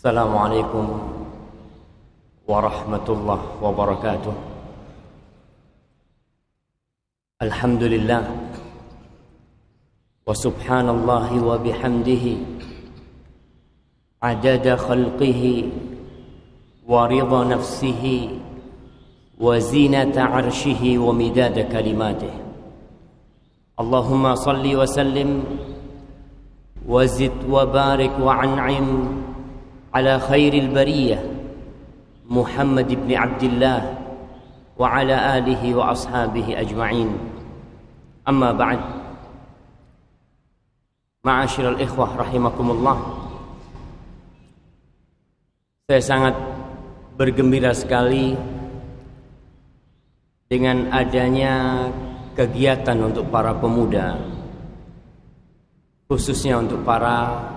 Assalamualaikum warahmatullahi wabarakatuh. Alhamdulillah wa subhanallahi wa bihamdihi adada khalqihi wa ridha nafsihi wa zinata arshihi wa midada kalimatih. Allahumma salli wa sallim wa zid wa barik wa an'im ala khairil bariyah Muhammad ibn Abdullah wa ala alihi wa ashabihi ajma'in. Amma ba'd. Ma'asyiral ikhwah rahimakumullah. Saya sangat bergembira sekali dengan adanya kegiatan untuk para pemuda, khususnya untuk para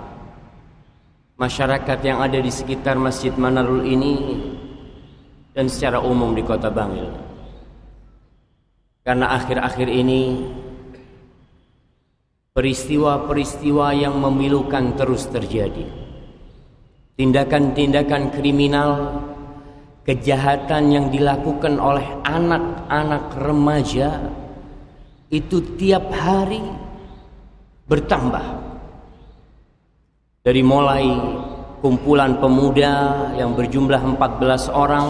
masyarakat yang ada di sekitar Masjid Manarul ini dan secara umum di Kota Bangil. Karena akhir-akhir ini peristiwa-peristiwa yang memilukan terus terjadi. Tindakan-tindakan kriminal, kejahatan yang dilakukan oleh anak-anak remaja itu tiap hari bertambah. Dari mulai kumpulan pemuda yang berjumlah 14 orang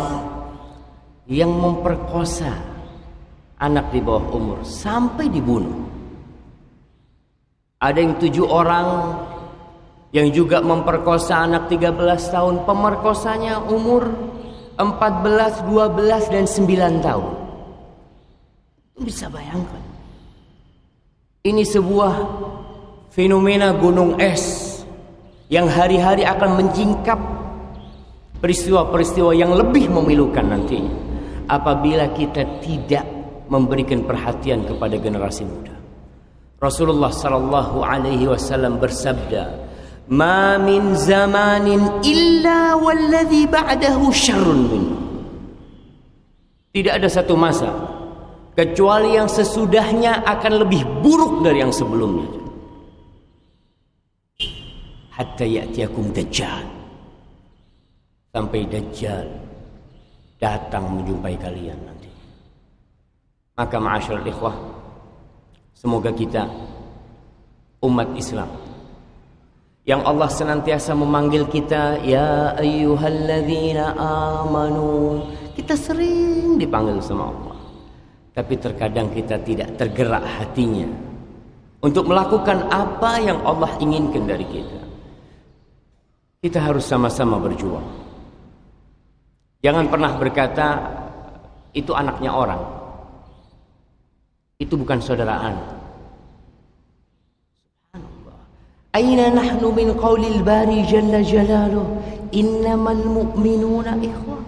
yang memperkosa anak di bawah umur sampai dibunuh. Ada yang 7 orang yang juga memperkosa anak 13 tahun. Pemerkosanya umur 14, 12 dan 9 tahun. Bisa bayangkan. Ini sebuah fenomena gunung es yang hari-hari akan mencingkap peristiwa-peristiwa yang lebih memilukan nantinya apabila kita tidak memberikan perhatian kepada generasi muda. Rasulullah sallallahu alaihi wasallam bersabda, "Ma min zamanin illa walladhi ba'dahu syarrun minhu." Tidak ada satu masa kecuali yang sesudahnya akan lebih buruk dari yang sebelumnya. Hatta ya'tiyakum dajjal, sampai dajjal datang menjumpai kalian nanti. Maka ma'asyiral ikhwah, semoga kita umat Islam yang Allah senantiasa memanggil kita ya ayyuhalladzina amanu, kita sering dipanggil sama Allah, tapi terkadang kita tidak tergerak hatinya untuk melakukan apa yang Allah inginkan dari kita. Kita harus sama-sama berjuang. Jangan pernah berkata itu anaknya orang, itu bukan saudara anak. Subhanallah. Aina nahnu min qaulil bari jalla jalaluh innamal mu'minuna ikhwah.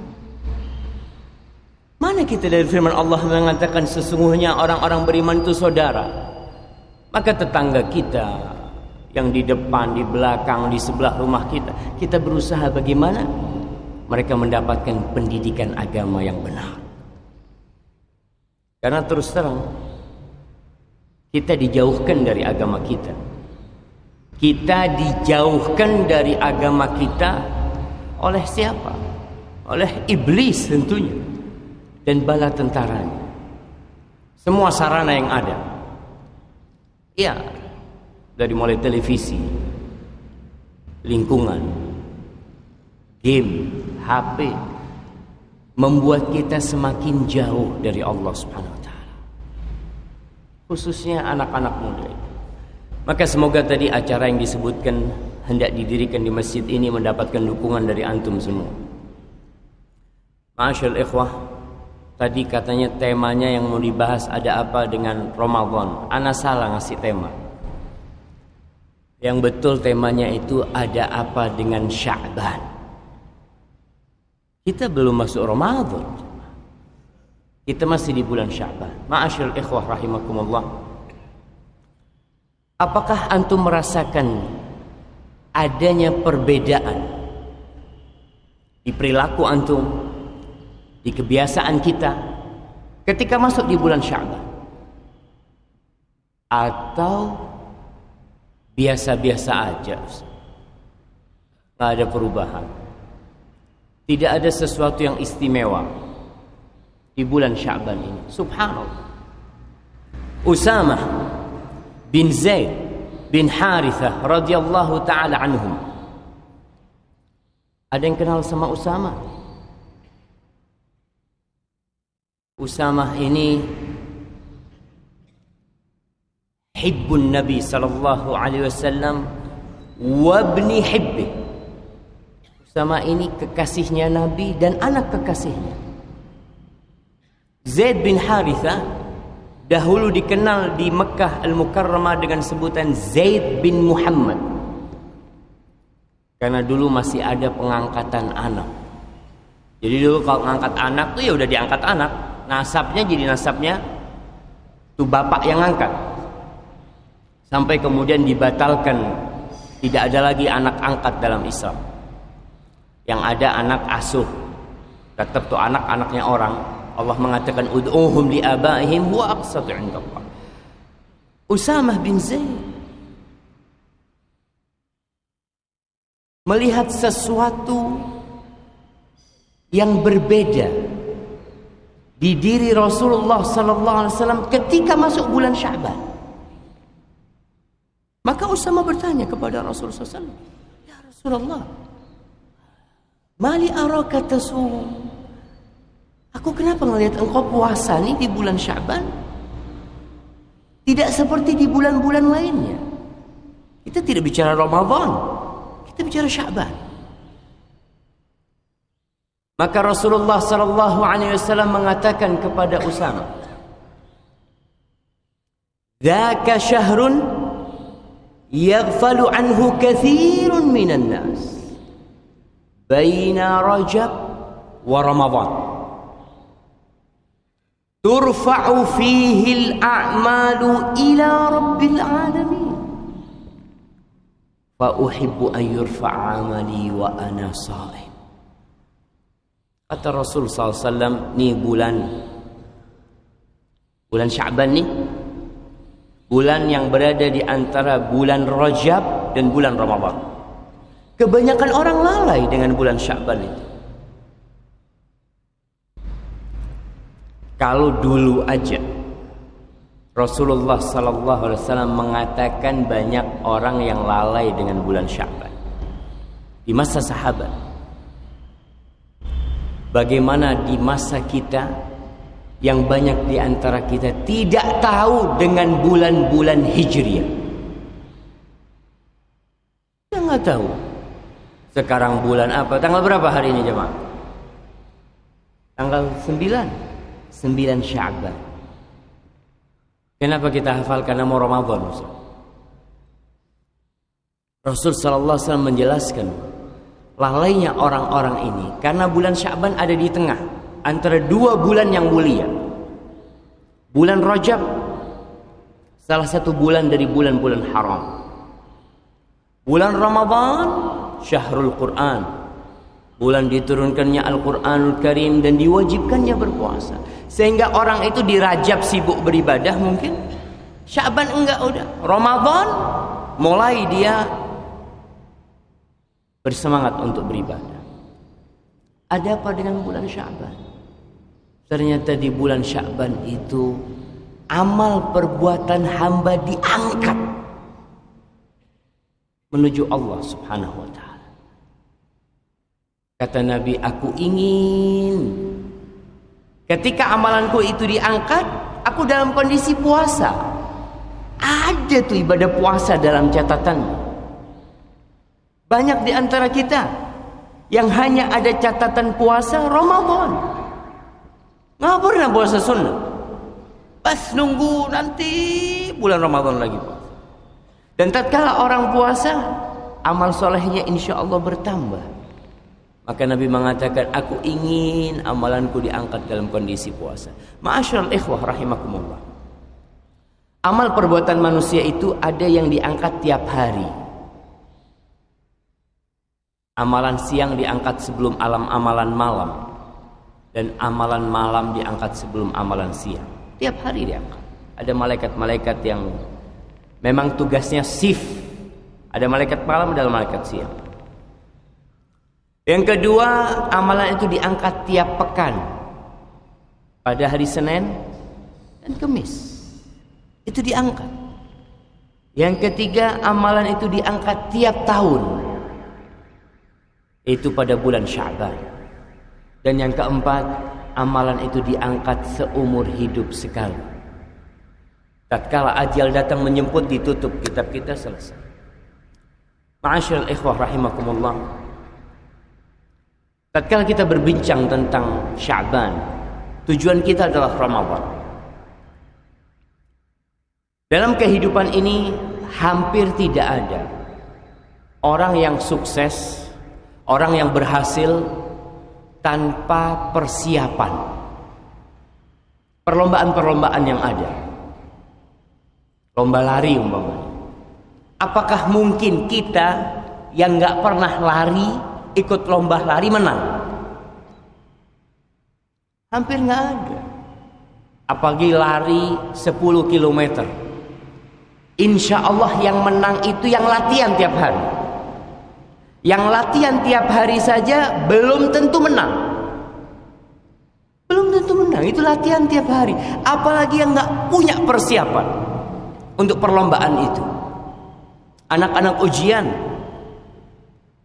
Mana kita dari firman Allah mengatakan sesungguhnya orang-orang beriman itu saudara. Maka tetangga kita yang di depan, di belakang, di sebelah rumah kita berusaha bagaimana mereka mendapatkan pendidikan agama yang benar. Karena terus terang kita dijauhkan dari agama kita. Kita dijauhkan dari agama kita oleh siapa? Oleh iblis tentunya dan bala tentaranya. Semua sarana yang ada. Ya, dari mulai televisi, lingkungan, game, HP, membuat kita semakin jauh dari Allah Subhanahu wa taala. Khususnya anak-anak muda. Maka semoga tadi acara yang disebutkan hendak didirikan di masjid ini mendapatkan dukungan dari antum semua. Ma'asyiral ikhwah, tadi katanya temanya yang mau dibahas ada apa dengan Ramadan. Ana salah ngasih tema. Yang betul temanya itu ada apa dengan Sya'ban. Kita belum masuk Ramadan. Kita masih di bulan Sya'ban. Ma'asyiral ikhwah rahimakumullah. Apakah antum merasakan adanya perbedaan di perilaku antum, di kebiasaan kita ketika masuk di bulan Sya'ban? Atau biasa-biasa aja? nggak ada perubahan. Tidak ada sesuatu yang istimewa di bulan Sya'ban ini. Subhanallah. Usamah bin Zaid bin Harithah radhiyallahu taala anhum. Ada yang kenal sama Usamah? Usamah ini hibbun Nabi sallallahu alaihi wasallam wa ibni hibbih. Usamah ini kekasihnya Nabi dan anak kekasihnya. Zaid bin Harithah dahulu dikenal di Mekah Al-Mukarramah dengan sebutan Zaid bin Muhammad. Karena dulu masih ada pengangkatan anak. Jadi dulu kalau ngangkat anak tuh ya udah diangkat anak. Nasabnya jadi nasabnya tuh bapak yang ngangkat. Sampai kemudian dibatalkan. Tidak ada lagi anak angkat dalam Islam. Yang ada anak asuh. Tetap tuh anak-anaknya orang. Allah mengatakan ud'uhum li abaihim huwa aqsatu 'indallah. Usamah bin Zaid melihat sesuatu yang berbeda di diri Rasulullah sallallahu alaihi wasallam ketika masuk bulan Sya'ban. Maka Usamah bertanya kepada Rasulullah sallallahu alaihi wasallam, "Ya Rasulullah, mali araka tasum?" Aku kenapa ngelihat engkau puasa nih di bulan Sya'ban? Tidak seperti di bulan-bulan lainnya. Kita tidak bicara Ramadan, kita bicara Sya'ban. Maka Rasulullah sallallahu alaihi wasallam mengatakan kepada Usamah, "Dzaka syahrun yaghfalu anhu katsirun minan nas baina Rajab wa Ramadan. Turfa'u fihi al-a'malu ila rabbil alamin. Fa uhibbu an yurfa'a 'amali wa ana sha'im." Kata Rasul SAW, nih bulan Sya'ban nih, bulan yang berada di antara bulan Rajab dan bulan Ramadan. Kebanyakan orang lalai dengan bulan Sya'ban itu. Kalau dulu aja Rasulullah SAW mengatakan banyak orang yang lalai dengan bulan Sya'ban di masa sahabat, bagaimana di masa kita yang banyak di antara kita tidak tahu dengan bulan-bulan Hijriah. Kita nggak tahu sekarang bulan apa, tanggal berapa hari ini jemaah? Tanggal 9 Sya'ban. Kenapa kita hafalkan nama Ramadan? Rasul sallallahu alaihi wasallam menjelaskan lalainya orang-orang ini karena bulan Sya'ban ada di tengah antara dua bulan yang mulia. Bulan Rajab salah satu bulan dari bulan-bulan haram. Bulan Ramadan syahrul Quran, bulan diturunkannya Al-Quranul Karim dan diwajibkannya berpuasa. Sehingga orang itu di Rajab sibuk beribadah mungkin, Sya'ban enggak, udah Ramadan mulai dia bersemangat untuk beribadah. Ada apa dengan bulan Sya'ban? Ternyata di bulan Sya'ban itu amal perbuatan hamba diangkat menuju Allah Subhanahu wa ta'ala. Kata Nabi, aku ingin ketika amalanku itu diangkat, aku dalam kondisi puasa. Ada tuh ibadah puasa dalam catatan. Banyak di antara kita yang hanya ada catatan puasa Ramadan, nggak pernah puasa sunnah. Pas nunggu nanti bulan Ramadan lagi puasa. Dan tatkala orang puasa, amal solehnya insya Allah bertambah. Maka Nabi mengatakan, aku ingin amalanku diangkat dalam kondisi puasa. Ma'asyiral ikhwah rahimakumullah. Amal perbuatan manusia itu ada yang diangkat tiap hari. Amalan siang diangkat sebelum amalan malam. Dan amalan malam diangkat sebelum amalan siang. Tiap hari diangkat. Ada malaikat-malaikat yang memang tugasnya shift. Ada malaikat malam, ada malaikat siang. Yang kedua, amalan itu diangkat tiap pekan pada hari Senin dan Kamis. Itu diangkat. Yang ketiga, amalan itu diangkat tiap tahun. Itu pada bulan Sya'ban. Dan yang keempat, amalan itu diangkat seumur hidup sekali. Tatkala ajal datang menjemput, ditutup kitab kita, selesai. Ma'asyiral ikhwah rahimakumullah. Tatkala kita berbincang tentang Sya'ban, tujuan kita adalah Ramadan. Dalam kehidupan ini hampir tidak ada orang yang sukses, orang yang berhasil tanpa persiapan. Perlombaan-perlombaan yang ada, lomba lari umpamanya. Apakah mungkin kita yang nggak pernah lari ikut lomba lari menang? Hampir nggak ada. Apalagi lari 10 km. Insya Allah yang menang itu yang latihan tiap hari. Yang latihan tiap hari saja belum tentu menang. Belum tentu menang, itu latihan tiap hari. Apalagi yang nggak punya persiapan untuk perlombaan itu. Anak-anak ujian.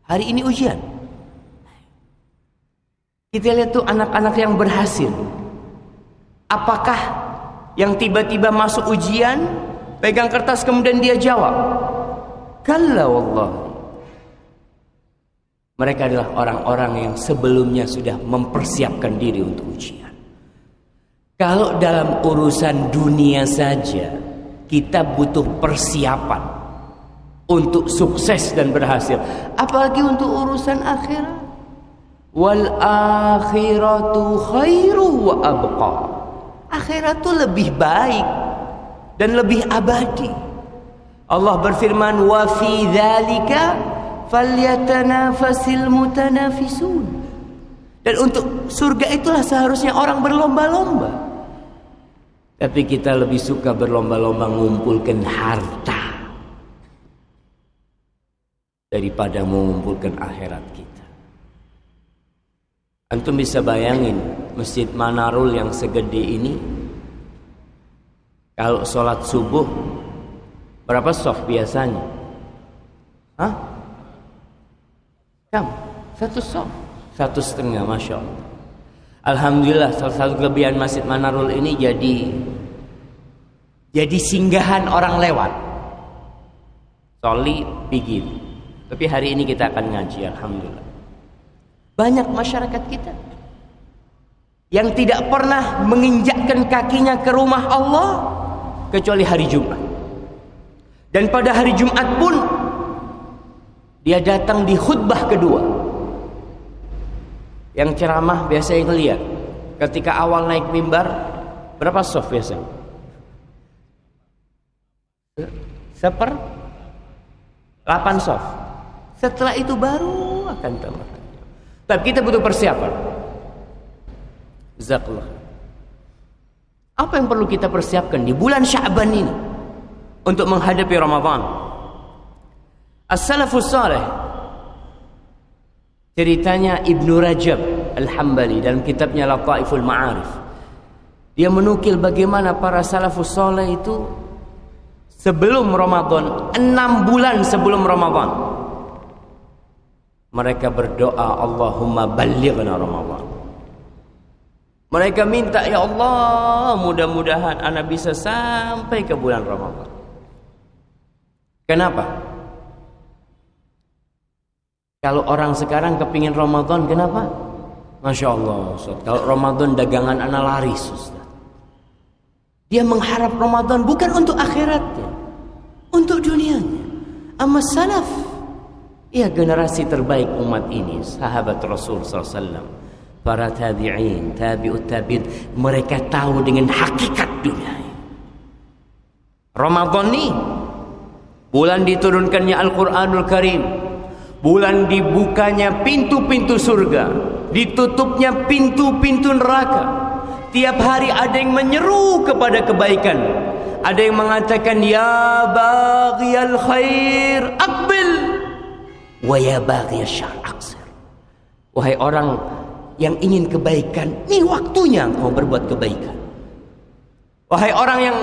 Hari ini ujian. Kita lihat tuh anak-anak yang berhasil. Apakah yang tiba-tiba masuk ujian, pegang kertas kemudian dia jawab? Kalla wallahi. Mereka adalah orang-orang yang sebelumnya sudah mempersiapkan diri untuk ujian. Kalau dalam urusan dunia saja kita butuh persiapan untuk sukses dan berhasil, apalagi untuk urusan akhirat. Wal akhiratu khairu wa abqa. Akhirat itu lebih baik dan lebih abadi. Allah berfirman, wa fi dzalika falyatanafasil mutanafisun. Dan untuk surga itulah seharusnya orang berlomba-lomba. Tapi kita lebih suka berlomba-lomba mengumpulkan harta daripada mengumpulkan akhirat kita. Antum bisa bayangin Masjid Manarul yang segede ini, kalau sholat subuh berapa shaf biasanya? Hah? Kam? 1 shaf? 1,5, Masya Allah. Alhamdulillah, salah satu kelebihan Masjid Manarul ini jadi singgahan orang lewat. Soli pergi. Tapi hari ini kita akan ngaji, alhamdulillah. Banyak masyarakat kita yang tidak pernah menginjakkan kakinya ke rumah Allah kecuali hari Jumat. Dan pada hari Jumat pun dia datang di khutbah kedua. Yang ceramah biasanya lihat ketika awal naik mimbar berapa shaf biasanya? 8 shaf. Setelah itu baru akan tambah. Tapi kita butuh persiapan. Jazakallah. Apa yang perlu kita persiapkan di bulan Sya'ban ini untuk menghadapi Ramadan? As-salafus salih, ceritanya Ibnu Rajab Al-Hambali dalam kitabnya Lataiful Ma'arif. Dia menukil bagaimana para salafus salih itu sebelum Ramadan, 6 bulan sebelum Ramadan, mereka berdoa, Allahumma ballighna Ramadan. Mereka minta, ya Allah, mudah-mudahan anak bisa sampai ke bulan Ramadan. Kenapa? Kalau orang sekarang kepingin Ramadan, kenapa? Masya Allah, Ustaz. Kalau Ramadan dagangan anak laris, Ustaz. Dia mengharap Ramadan bukan untuk akhiratnya, untuk dunianya. Amma salaf, ya generasi terbaik umat ini, sahabat Rasul SAW, para tabi'in, tabi'ut tabi'in, mereka tahu dengan hakikat dunia. Ramadan ini bulan diturunkannya Al-Quranul Karim, bulan dibukanya pintu-pintu surga, ditutupnya pintu-pintu neraka. Tiap hari ada yang menyeru kepada kebaikan, ada yang mengatakan, ya baghiyal khair aqbil wa ya baghiyasy syarr aqsir. Wahai orang yang ingin kebaikan, ini waktunya kau berbuat kebaikan. Wahai orang yang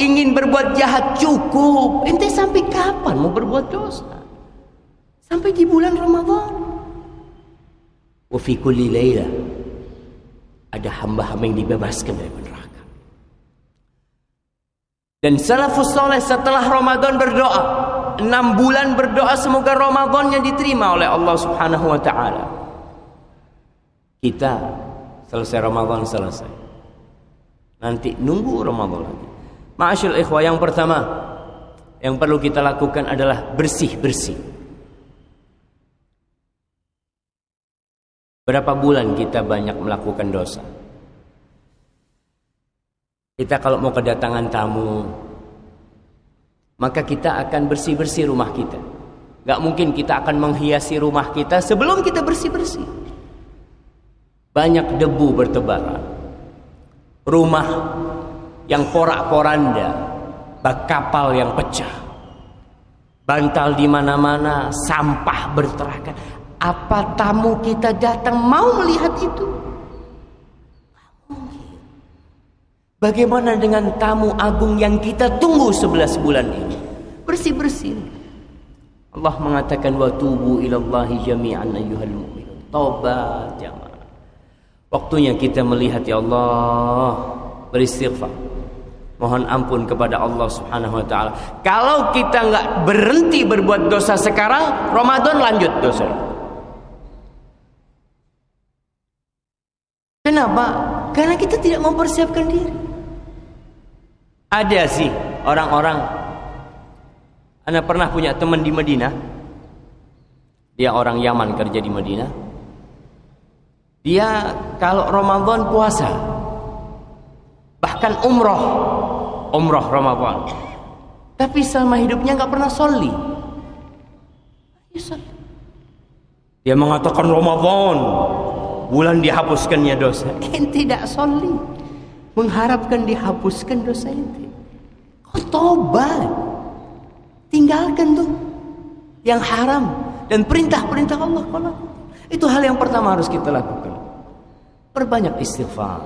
ingin berbuat jahat, cukup. Ente sampai kapan mau berbuat dosa? Sampai di bulan Ramadan. Wa fi kulli laila, ada hamba-hamba yang dibebaskan dari neraka. Dan salafus saleh setelah Ramadan berdoa, 6 bulan berdoa semoga Ramadannya diterima oleh Allah Subhanahu wa taala. Kita selesai Ramadan selesai. Nanti nunggu Ramadan lagi. Ma'asyil ikhwah, yang pertama yang perlu kita lakukan adalah bersih-bersih. Berapa bulan kita banyak melakukan dosa? Kita kalau mau kedatangan tamu, maka kita akan bersih-bersih rumah kita. Gak mungkin kita akan menghiasi rumah kita sebelum kita bersih-bersih. Banyak debu bertebaran. Rumah yang porak-poranda, bak kapal yang pecah, bantal di mana-mana, sampah berterakan. Apa tamu kita datang mau melihat itu? Bagaimana dengan tamu agung yang kita tunggu 11 bulan ini? Bersih-bersih. Allah mengatakan wa tubu ilallahi jami'an ayyuhal mu'minun. Taubat jamaah. Waktunya kita melihat, ya Allah, beristighfar, mohon ampun kepada Allah Subhanahu wa taala. Kalau kita nggak berhenti berbuat dosa sekarang, Ramadan lanjut dosa. Kenapa? Karena kita tidak mempersiapkan diri. Ada sih orang-orang, Anda pernah punya teman di Madinah. Dia orang Yaman, kerja di Madinah. Dia kalau Ramadan puasa, bahkan umroh Ramadan. Tapi selama hidupnya nggak pernah sholli. Dia mengatakan Ramadan bulan dihapuskannya dosa. Tidak sholli, mengharapkan dihapuskan dosa ente. Kau tobat, tinggalkan tuh yang haram dan perintah-perintah Allah. Itu hal yang pertama harus kita lakukan. Perbanyak istighfar.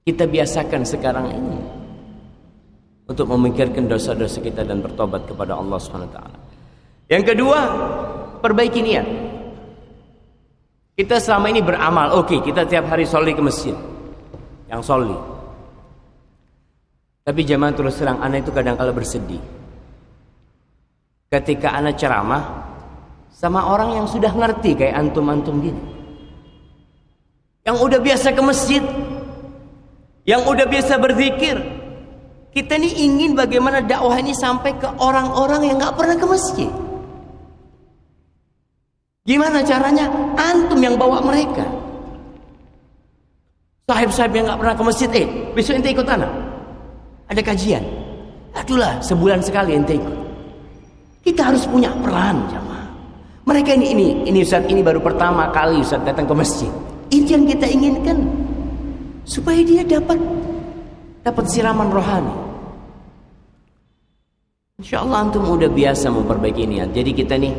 Kita biasakan sekarang ini untuk memikirkan dosa-dosa kita dan bertobat kepada Allah SWT. Yang kedua, perbaiki niat. Kita selama ini beramal, oke, kita tiap hari sholli ke masjid. Yang sholli. Tapi jamaah terus terang, ana itu kadang-kala bersedih ketika ana ceramah sama orang yang sudah ngerti kayak antum-antum gini, yang udah biasa ke masjid, yang udah biasa berzikir. Kita ini ingin bagaimana dakwah ini sampai ke orang-orang yang gak pernah ke masjid. Gimana caranya? Antum yang bawa mereka. Sahib-sahib yang gak pernah ke masjid, besok ente ikut anak, ada kajian. Adulah, sebulan sekali ente ikut. Kita harus punya peran, jamaah. Mereka ini Ustaz, ini baru pertama kali Ustaz datang ke masjid. Itu yang kita inginkan, supaya dia dapat siraman rohani. Insyaallah antum udah biasa memperbaiki niat. Jadi kita nih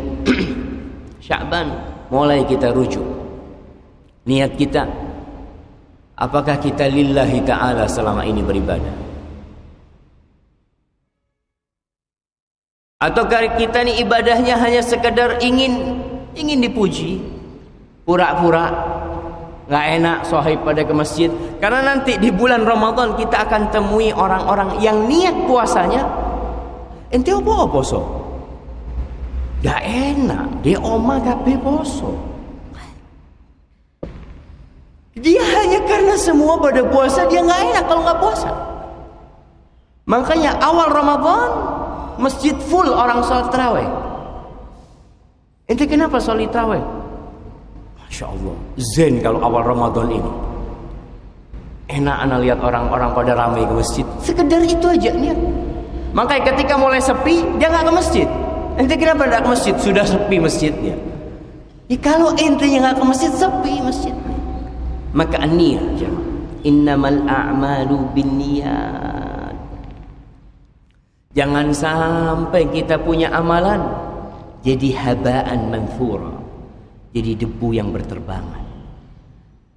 Sya'ban mulai kita rujuk niat kita. Apakah kita lillahi ta'ala selama ini beribadah, ataukah kita nih ibadahnya hanya sekedar ingin dipuji, pura-pura nggak enak sahib pada ke masjid. Karena nanti di bulan Ramadan kita akan temui orang-orang yang niat puasanya ente apa poso gak enak, dia oma kabeh poso. Dia hanya karena semua pada puasa, dia nggak enak kalau nggak puasa. Makanya awal Ramadan masjid full orang sholat tarawih. Ente kenapa sholat tarawih? Masya Allah, zen kalau awal Ramadan ini. Enak anak lihat orang-orang pada ramai ke masjid. Sekedar itu aja niat. Makanya ketika mulai sepi, dia nggak ke masjid. Ente kenapa nggak ke masjid? Sudah sepi masjidnya. Ya, kalau ente yang nggak ke masjid, sepi masjidnya. Maka niat, jemaah. Innamal a'malu binniyat. Jangan sampai kita punya amalan jadi habaan manthura, jadi debu yang berterbangan.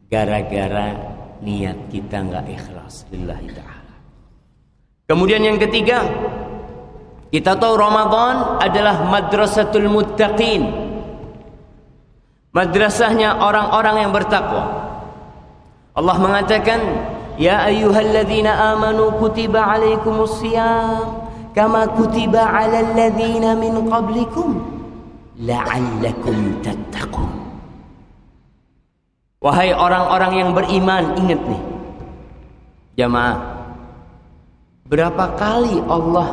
Gara-gara niat kita nggak ikhlas lillahi ta'ala. Kemudian yang ketiga, kita tahu Ramadan adalah madrasatul muttaqin, madrasahnya orang-orang yang bertakwa. Allah mengatakan, ya ayyuhalladzina amanu kutiba alaikumus shiyam kama kutiba alal ladzina min qablikum la'allakum tattaqun. Wahai orang-orang yang beriman, ingat nih jamaah, berapa kali Allah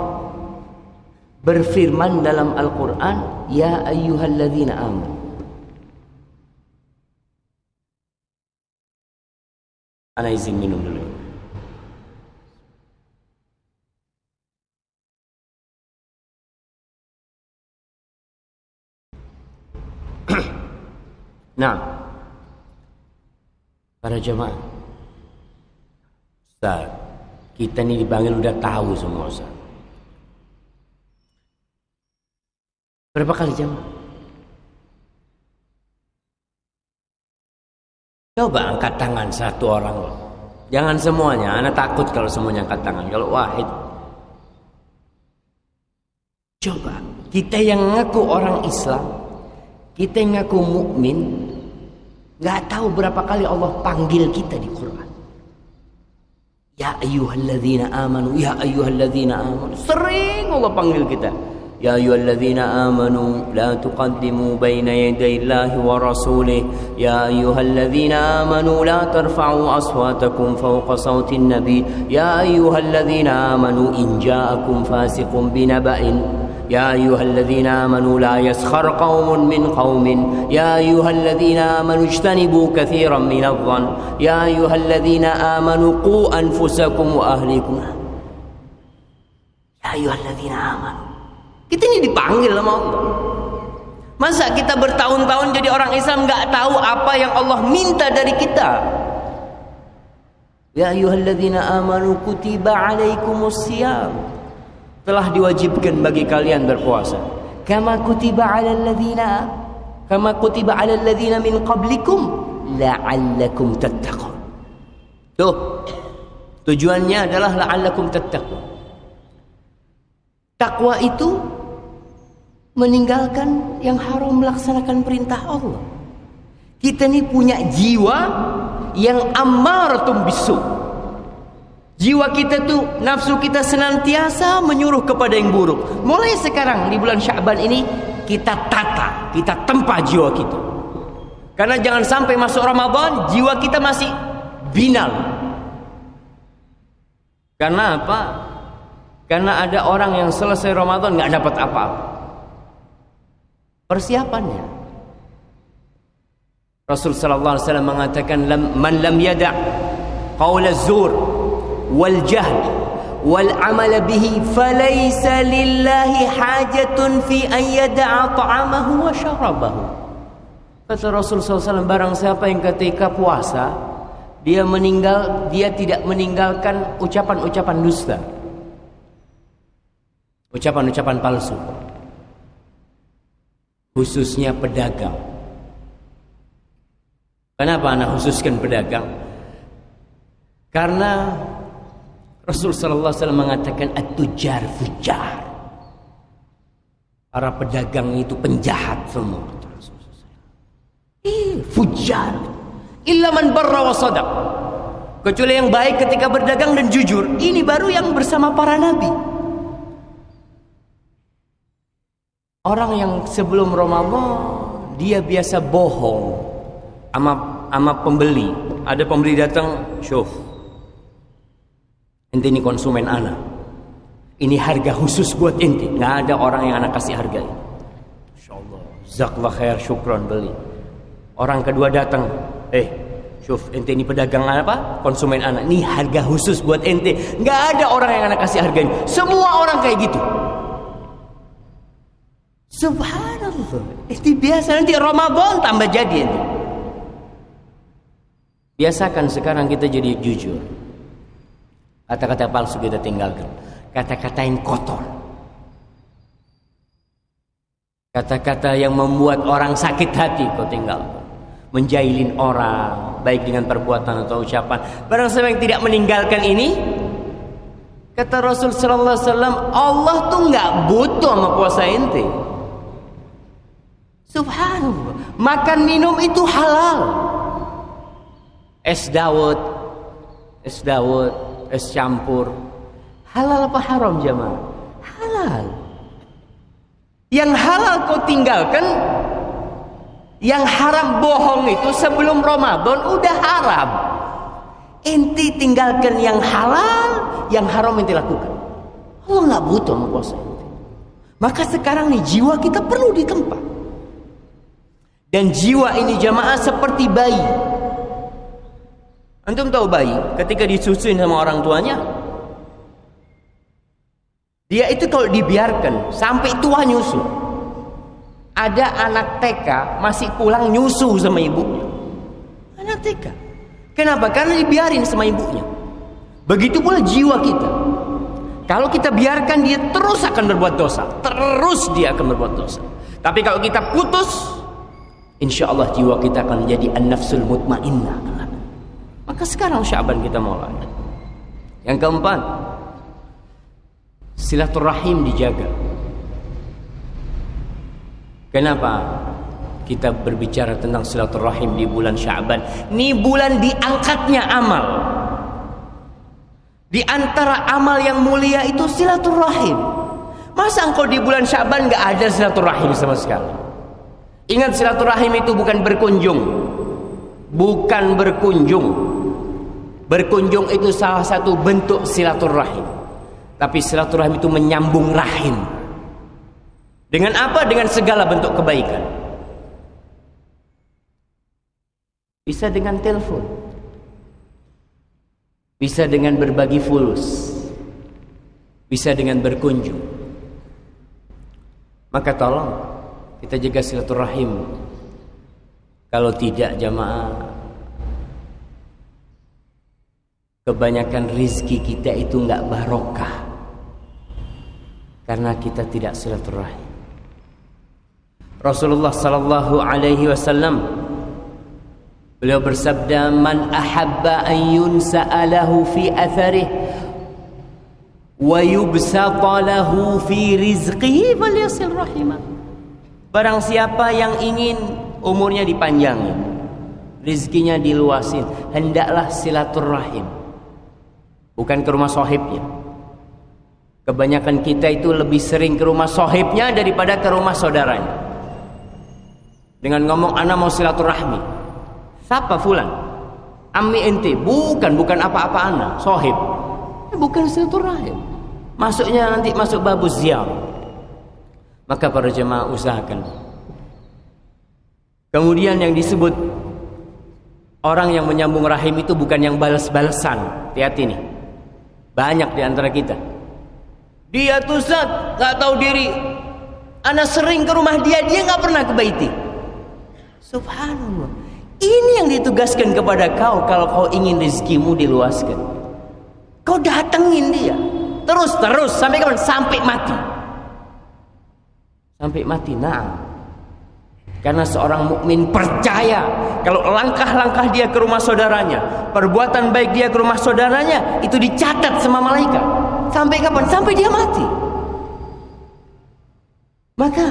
berfirman dalam Al-Quran, ya ayyuhalladzina amanu. Ana izin minum dulu. Nah, para jemaah, Ustaz, kita ini dipanggil udah tahu semua, Ustaz. Berapa kali jemaah? Coba angkat tangan satu orang loh. Jangan semuanya, ana takut kalau semuanya angkat tangan. Kalau wahid. Coba, kita yang ngaku orang Islam, kita yang ngaku mukmin, nggak tahu berapa kali Allah panggil kita di Quran. Ya ayyuhalladzina amanu, ya ayyuhalladzina amanu. Sering Allah panggil kita. Ya ayyuhalladzina amanu la tuqaddimu baina yaday Allahi wa rasulih. Ya ayyuhalladzina amanu la tarfa'u aswatakum fawqa sawtin nabi. Ya ayyuhalladzina amanu in ja'akum fasiqun binaba'in. Ya ayyuhalladzina amanu la yaskhar qaumun min qaumin. Ya ayyuhalladzina amanu ijtanibu katsiran minadh-dhann. Ya ayyuhalladzina amanu qu anfusakum wa ahlikum. Ya ayyuhalladzina amanu. Kita ini dipanggil sama Allah. Masa kita bertahun-tahun jadi orang Islam nggak tahu apa yang Allah minta dari kita? Ya ayyuhalladzina amanu kutiba alaikumus shiyam. Telah diwajibkan bagi kalian berpuasa. Kama kutiba alal ladzina min qablikum la'allakum tattaqun. Tuh, tujuannya adalah la'allakum tattaqun. Takwa itu meninggalkan yang haram, melaksanakan perintah Allah. Kita ini punya jiwa yang ammaratum bisu. Jiwa kita tuh, nafsu kita senantiasa menyuruh kepada yang buruk. Mulai sekarang di bulan Sya'ban ini kita tata, kita tempa jiwa kita. Karena jangan sampai masuk Ramadan jiwa kita masih binal. Karena apa? Karena ada orang yang selesai Ramadan nggak dapat apa-apa. Persiapannya. Rasul sallallahu alaihi wasallam mengatakan, man lam yada' qaul az-zur wal jahl wal amal bihi falaysa lillahi hajatun fi an yada'a ta'amahu wa syarabahu. Kata Rasul sallallahu alaihi wasallam, barang siapa yang ketika puasa dia tidak meninggalkan ucapan-ucapan dusta, ucapan-ucapan palsu, khususnya pedagang. Kenapa anak khususkan pedagang? Karena Rasul sallallahu alaihi wasallam mengatakan at-tujar fujar. Para pedagang itu penjahat semua. Fujar. Illa man barra wa sadaq. Kecuali yang baik ketika berdagang dan jujur. Ini baru yang bersama para nabi. Orang yang sebelum Ramadan dia biasa bohong sama pembeli. Ada pembeli datang, "Syuf, ente ini konsumen ana. Ini harga khusus buat ente." Nggak ada orang yang anak kasih harga ini. Insyaallah, jazakallah khair, syukron, beli. Orang kedua datang, Syuf, ente ini pedagang apa? Konsumen ana. Ini harga khusus buat ente. Nggak ada orang yang anak kasih harga ini. Semua orang kayak gitu. Subhanallah. Itu biasa, nanti Ramadan tambah jadi ini. Biasakan sekarang kita jadi jujur. Kata-kata palsu kita tinggalkan. Kata-kata yang kotor. Kata-kata yang membuat orang sakit hati kau tinggalkan. Menjailin orang, baik dengan perbuatan atau ucapan. Barang siapa yang tidak meninggalkan ini, kata Rasul sallallahu alaihi wasallam, Allah tuh nggak butuh sama puasa ente. Subhanallah. Makan minum itu halal. Es dawet, es campur. Halal apa haram jemaah? Halal. Yang halal kau tinggalkan. Yang haram bohong itu sebelum Ramadan udah haram. Ente tinggalkan yang halal, yang haram ente lakukan. Allah nggak butuh sama puasa ente. Maka sekarang nih jiwa kita perlu ditempa. Dan jiwa ini jamaah seperti bayi. Antum tahu bayi ketika disusuin sama orang tuanya, dia itu kalau dibiarkan sampai tua nyusu. Ada anak TK masih pulang nyusu sama ibunya. Anak TK. Kenapa? Karena dibiarin sama ibunya. Begitu pula jiwa kita. Kalau kita biarkan dia terus akan berbuat dosa. Terus dia akan berbuat dosa. Tapi kalau kita putus, insya Allah jiwa kita akan menjadi an-nafsul mutmainnah. Maka sekarang Sya'ban kita mulai. Yang keempat, silaturahim dijaga. Kenapa kita berbicara tentang silaturahim di bulan Sya'ban? Ini bulan diangkatnya amal. Di antara amal yang mulia itu silaturahim. Masa engkau di bulan Sya'ban gak ada silaturahim sama sekali? Ingat, silaturahim itu bukan berkunjung. Bukan berkunjung. Berkunjung itu salah satu bentuk silaturahim. Tapi silaturahim itu menyambung rahim. Dengan apa? Dengan segala bentuk kebaikan. Bisa dengan telepon. Bisa dengan berbagi fulus. Bisa dengan berkunjung. Maka tolong kita jaga silaturahim. Kalau tidak jamaah, kebanyakan rizki kita itu enggak barokah. Karena kita tidak silaturahim. Rasulullah sallallahu alaihi wasallam beliau bersabda, "Man ahabba an yunsa'a lahu fi atharih wa yubsata lahu fi rizqihi falyasil rahimah." Barang siapa yang ingin umurnya dipanjangin, rizkinya diluasin, hendaklah silaturahim. Bukan ke rumah sohibnya. Kebanyakan kita itu lebih sering ke rumah sohibnya daripada ke rumah saudaranya. Dengan ngomong, ana mau silaturahmi. Siapa fulan? Ammi ente. Bukan apa-apa ana, sohib. Bukan silaturahim. Masuknya nanti masuk babu ziarah. Maka para jemaah usahakan. Kemudian yang disebut orang yang menyambung rahim itu bukan yang balas-balasan. Hati-hati nih. Banyak di antara kita. Dia tuh Ustaz, gak tahu diri. Ana sering ke rumah dia gak pernah ke baiti. Subhanallah. Ini yang ditugaskan kepada kau kalau kau ingin rezekimu diluaskan. Kau datengin dia. Terus sampai kapan? Sampai mati. Sampai mati. Nah. Karena seorang mukmin percaya kalau langkah-langkah dia ke rumah saudaranya, perbuatan baik dia ke rumah saudaranya itu dicatat sama malaikat. Sampai kapan? Sampai dia mati. Maka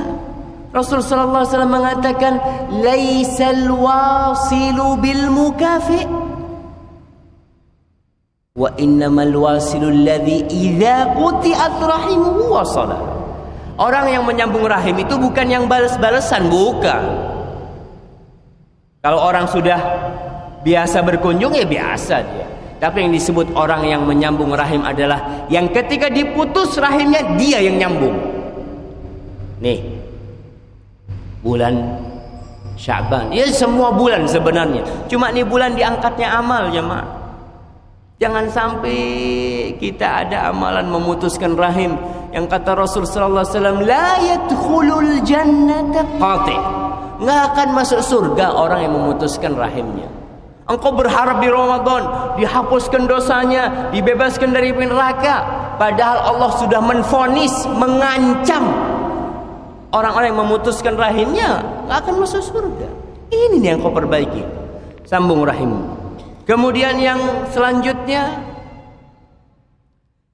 Rasul sallallahu alaihi wasallam mengatakan, "Laisal wasilu bil mukafi, wa innamal wasilu alladhi idza quti'at rahimuhu wasala." Orang yang menyambung rahim itu bukan yang balas-balasan, bukan. Kalau orang sudah biasa berkunjung ya biasa dia. Tapi yang disebut orang yang menyambung rahim adalah yang ketika diputus rahimnya dia yang nyambung. Nih, bulan Sya'ban, ya semua bulan sebenarnya. Cuma nih bulan diangkatnya amal jemaah. Jangan sampai kita ada amalan memutuskan rahim. Yang kata Rasul sallallahu alaihi wasallam, la yadkhulul jannata qati'. Enggak akan masuk surga orang yang memutuskan rahimnya. Engkau berharap di Ramadan dihapuskan dosanya, dibebaskan dari neraka, padahal Allah sudah menvonis, mengancam Orang-orang yang memutuskan rahimnya nggak akan masuk surga. Ini nih yang kau perbaiki, sambung rahimmu. Kemudian yang selanjutnya,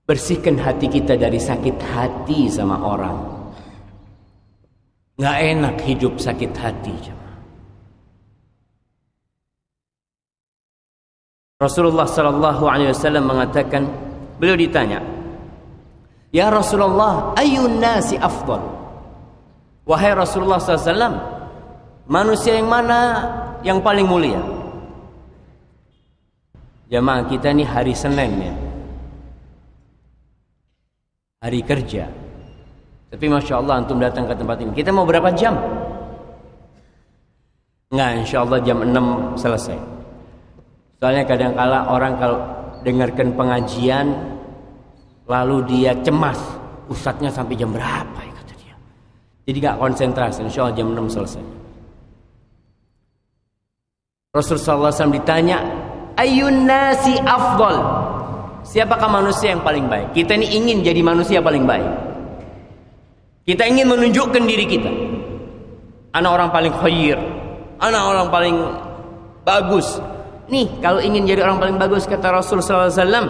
bersihkan hati kita dari sakit hati sama orang. Nggak enak hidup sakit hati. Rasulullah sallallahu alaihi wasallam mengatakan, beliau ditanya, "Ya Rasulullah, ayyun nasi afdal?" Wahai Rasulullah sallallahu alaihi wasallam, manusia yang mana yang paling mulia? Jamaah kita ini hari Senin ya, hari kerja. Tapi Masya Allah antum datang ke tempat ini. Kita mau berapa jam? Enggak, insya Allah jam 6 selesai. Soalnya kadang-kala orang kalau dengarkan pengajian lalu dia cemas, ustadznya sampai jam berapa ya kata dia. Jadi gak konsentrasi. Insya Allah jam 6 selesai. Rasulullah SAW ditanya, ayyun nasi afdal? Siapakah manusia yang paling baik? Kita ini ingin jadi manusia paling baik. Kita ingin menunjukkan diri kita. Ana orang paling khair, ana orang paling bagus. Nih, kalau ingin jadi orang paling bagus, kata Rasul sallallahu alaihi wasallam,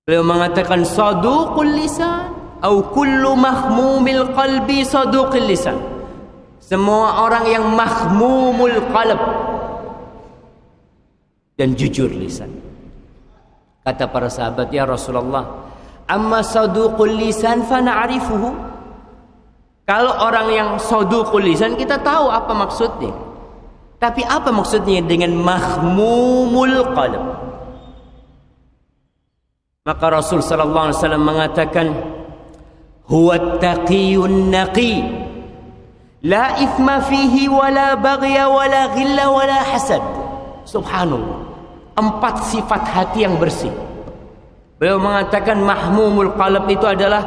beliau mengatakan saduqul lisan au kullu mahmumil qalbi saduqul lisan. Semua orang yang mahmumul qalb dan jujur lisan. Kata para sahabat, ya Rasulullah, amma saduqul lisan fa na'rifuhu. Kalau orang yang saduqul lisan, kita tahu apa maksudnya. Tapi apa maksudnya dengan mahmumul qalb? Maka Rasul sallallahu alaihi wasallam mengatakan, huwa at-taqiyun naqi, la ithma fihi wala baghya wala ghilla wala hasad. Subhanallah. 4 sifat hati yang bersih. Beliau mengatakan mahmumul qalb itu adalah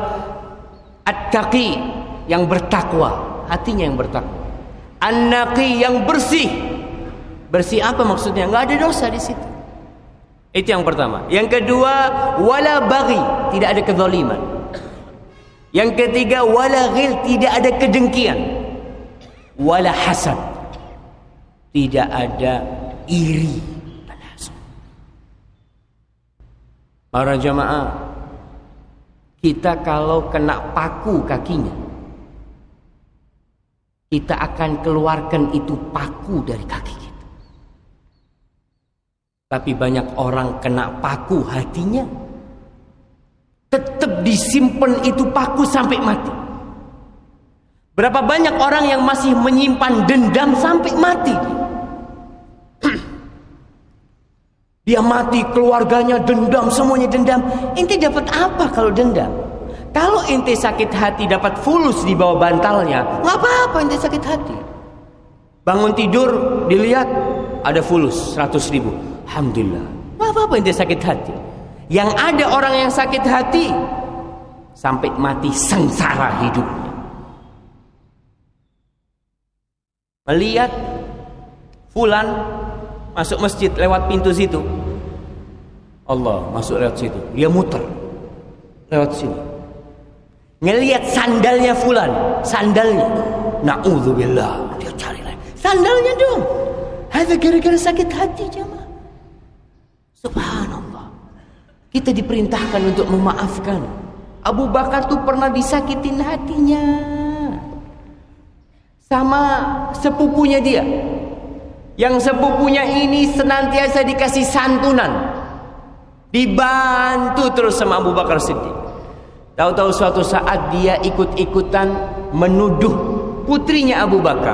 at-taqi, yang bertakwa, hatinya yang bertakwa. An-naqi, yang bersih. Bersih apa maksudnya? Enggak ada dosa di situ. Itu yang pertama. Yang kedua, wala baghi, tidak ada kezaliman. Yang ketiga, wala ghil, tidak ada kedengkian. Wala hasad, tidak ada iri dan hasad. Para jamaah, kita kalau kena paku kakinya, kita akan keluarkan itu paku dari kaki kita. Tapi banyak orang kena paku hatinya, tetap disimpan itu paku sampai mati. Berapa banyak orang yang masih menyimpan dendam sampai mati. Dia mati, keluarganya dendam, semuanya dendam. Ente dapat apa kalau dendam? Kalau ente sakit hati dapat fulus di bawah bantalnya, nggak apa-apa ente sakit hati. Bangun tidur dilihat ada fulus 100.000, alhamdulillah. Nggak apa-apa ente sakit hati. Yang ada orang yang sakit hati sampai mati sengsara hidupnya. Melihat fulan masuk masjid lewat pintu situ, Allah masuk lewat situ, dia muter lewat sini. Ngelihat sandalnya fulan, sandalnya, na'udzubillah, dia cari lagi sandalnya dong. Hanya gara-gara sakit hati jemaah. Subhanallah. Kita diperintahkan untuk memaafkan. Abu Bakar tuh pernah disakitin hatinya sama sepupunya dia. Yang sepupunya ini senantiasa dikasih santunan, dibantu terus sama Abu Bakar Siddiq. Tahu-tahu suatu saat dia ikut-ikutan menuduh putrinya Abu Bakar,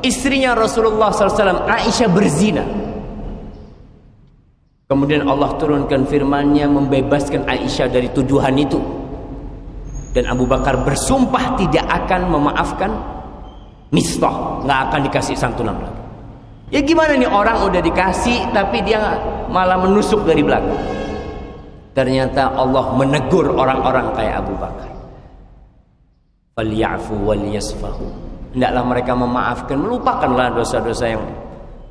istrinya Rasulullah SAW, Aisyah, berzina. Kemudian Allah turunkan firman-Nya membebaskan Aisyah dari tuduhan itu. Dan Abu Bakar bersumpah tidak akan memaafkan Mistah, nggak akan dikasih santunan lagi. Ya gimana nih, orang udah dikasih tapi dia malah menusuk dari belakang. Ternyata Allah menegur orang-orang kayak Abu Bakar. Falyafu wal yasfahu. Hendaklah mereka memaafkan, melupakanlah dosa-dosa yang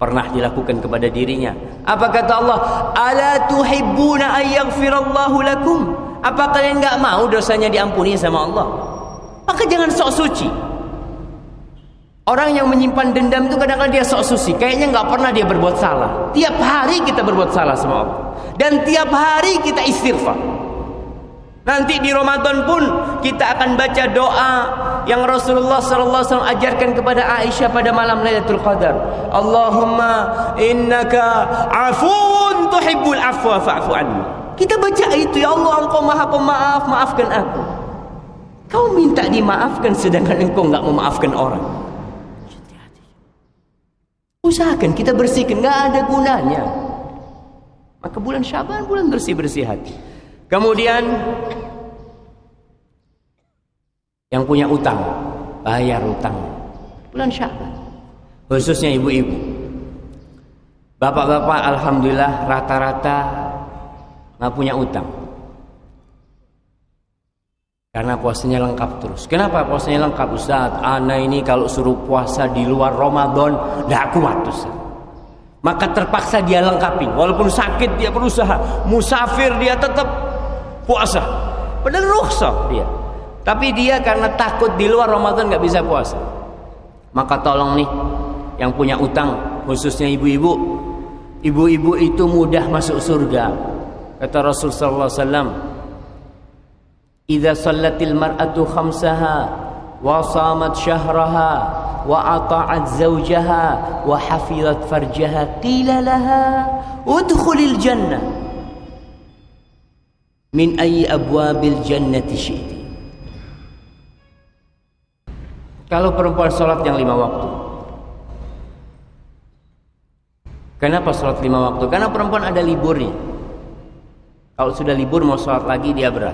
pernah dilakukan kepada dirinya. Apa kata Allah? Ala tuhibbuna ayyaghfirallahu lakum? Apa kalian enggak mau dosanya diampuni sama Allah? Maka jangan sok suci. Orang yang menyimpan dendam itu kadang-kadang dia sok suci, kayaknya enggak pernah dia berbuat salah. Tiap hari kita berbuat salah sama Allah, dan tiap hari kita istighfar. Nanti di Ramadan pun kita akan baca doa yang Rasulullah SAW ajarkan kepada Aisyah pada malam Lailatul Qadar. Allahumma innaka afuun tuhibbul afwa fa'fu anni. Kita baca itu, ya Allah, engkau maha pemaaf, maafkan aku. Kau minta dimaafkan sedangkan engkau enggak memaafkan orang. Usahakan kita bersihkan, enggak ada gunanya. Maka bulan Syaban bulan bersih-bersih hati. Kemudian yang punya utang, bayar utang. Bulan Syaban, khususnya ibu-ibu. Bapak-bapak alhamdulillah rata-rata nggak punya utang, karena puasanya lengkap terus. Kenapa puasanya lengkap, Ustaz? Ana ini kalau suruh puasa di luar Ramadan nggak kuat, Ustaz. Maka terpaksa dia lengkapin, walaupun sakit dia berusaha, musafir dia tetap puasa, padahal rukhsah dia. Tapi dia karena takut di luar Ramadan nggak bisa puasa. Maka tolong nih yang punya utang, khususnya ibu-ibu. Ibu-ibu itu mudah masuk surga. Kata Rasul sallallahu alaihi wasallam, "Idza shallatil mar'atu khamsaha wa shamat syahraha wa ata'at zawjaha wa hafizat farjaha qila laha udkhulil jannah min ayyi abwabil jannati syi'ti." Kalau perempuan sholat yang 5 waktu. Kenapa sholat 5 waktu? Karena perempuan ada liburnya. Kalau sudah libur mau sholat lagi dia berat.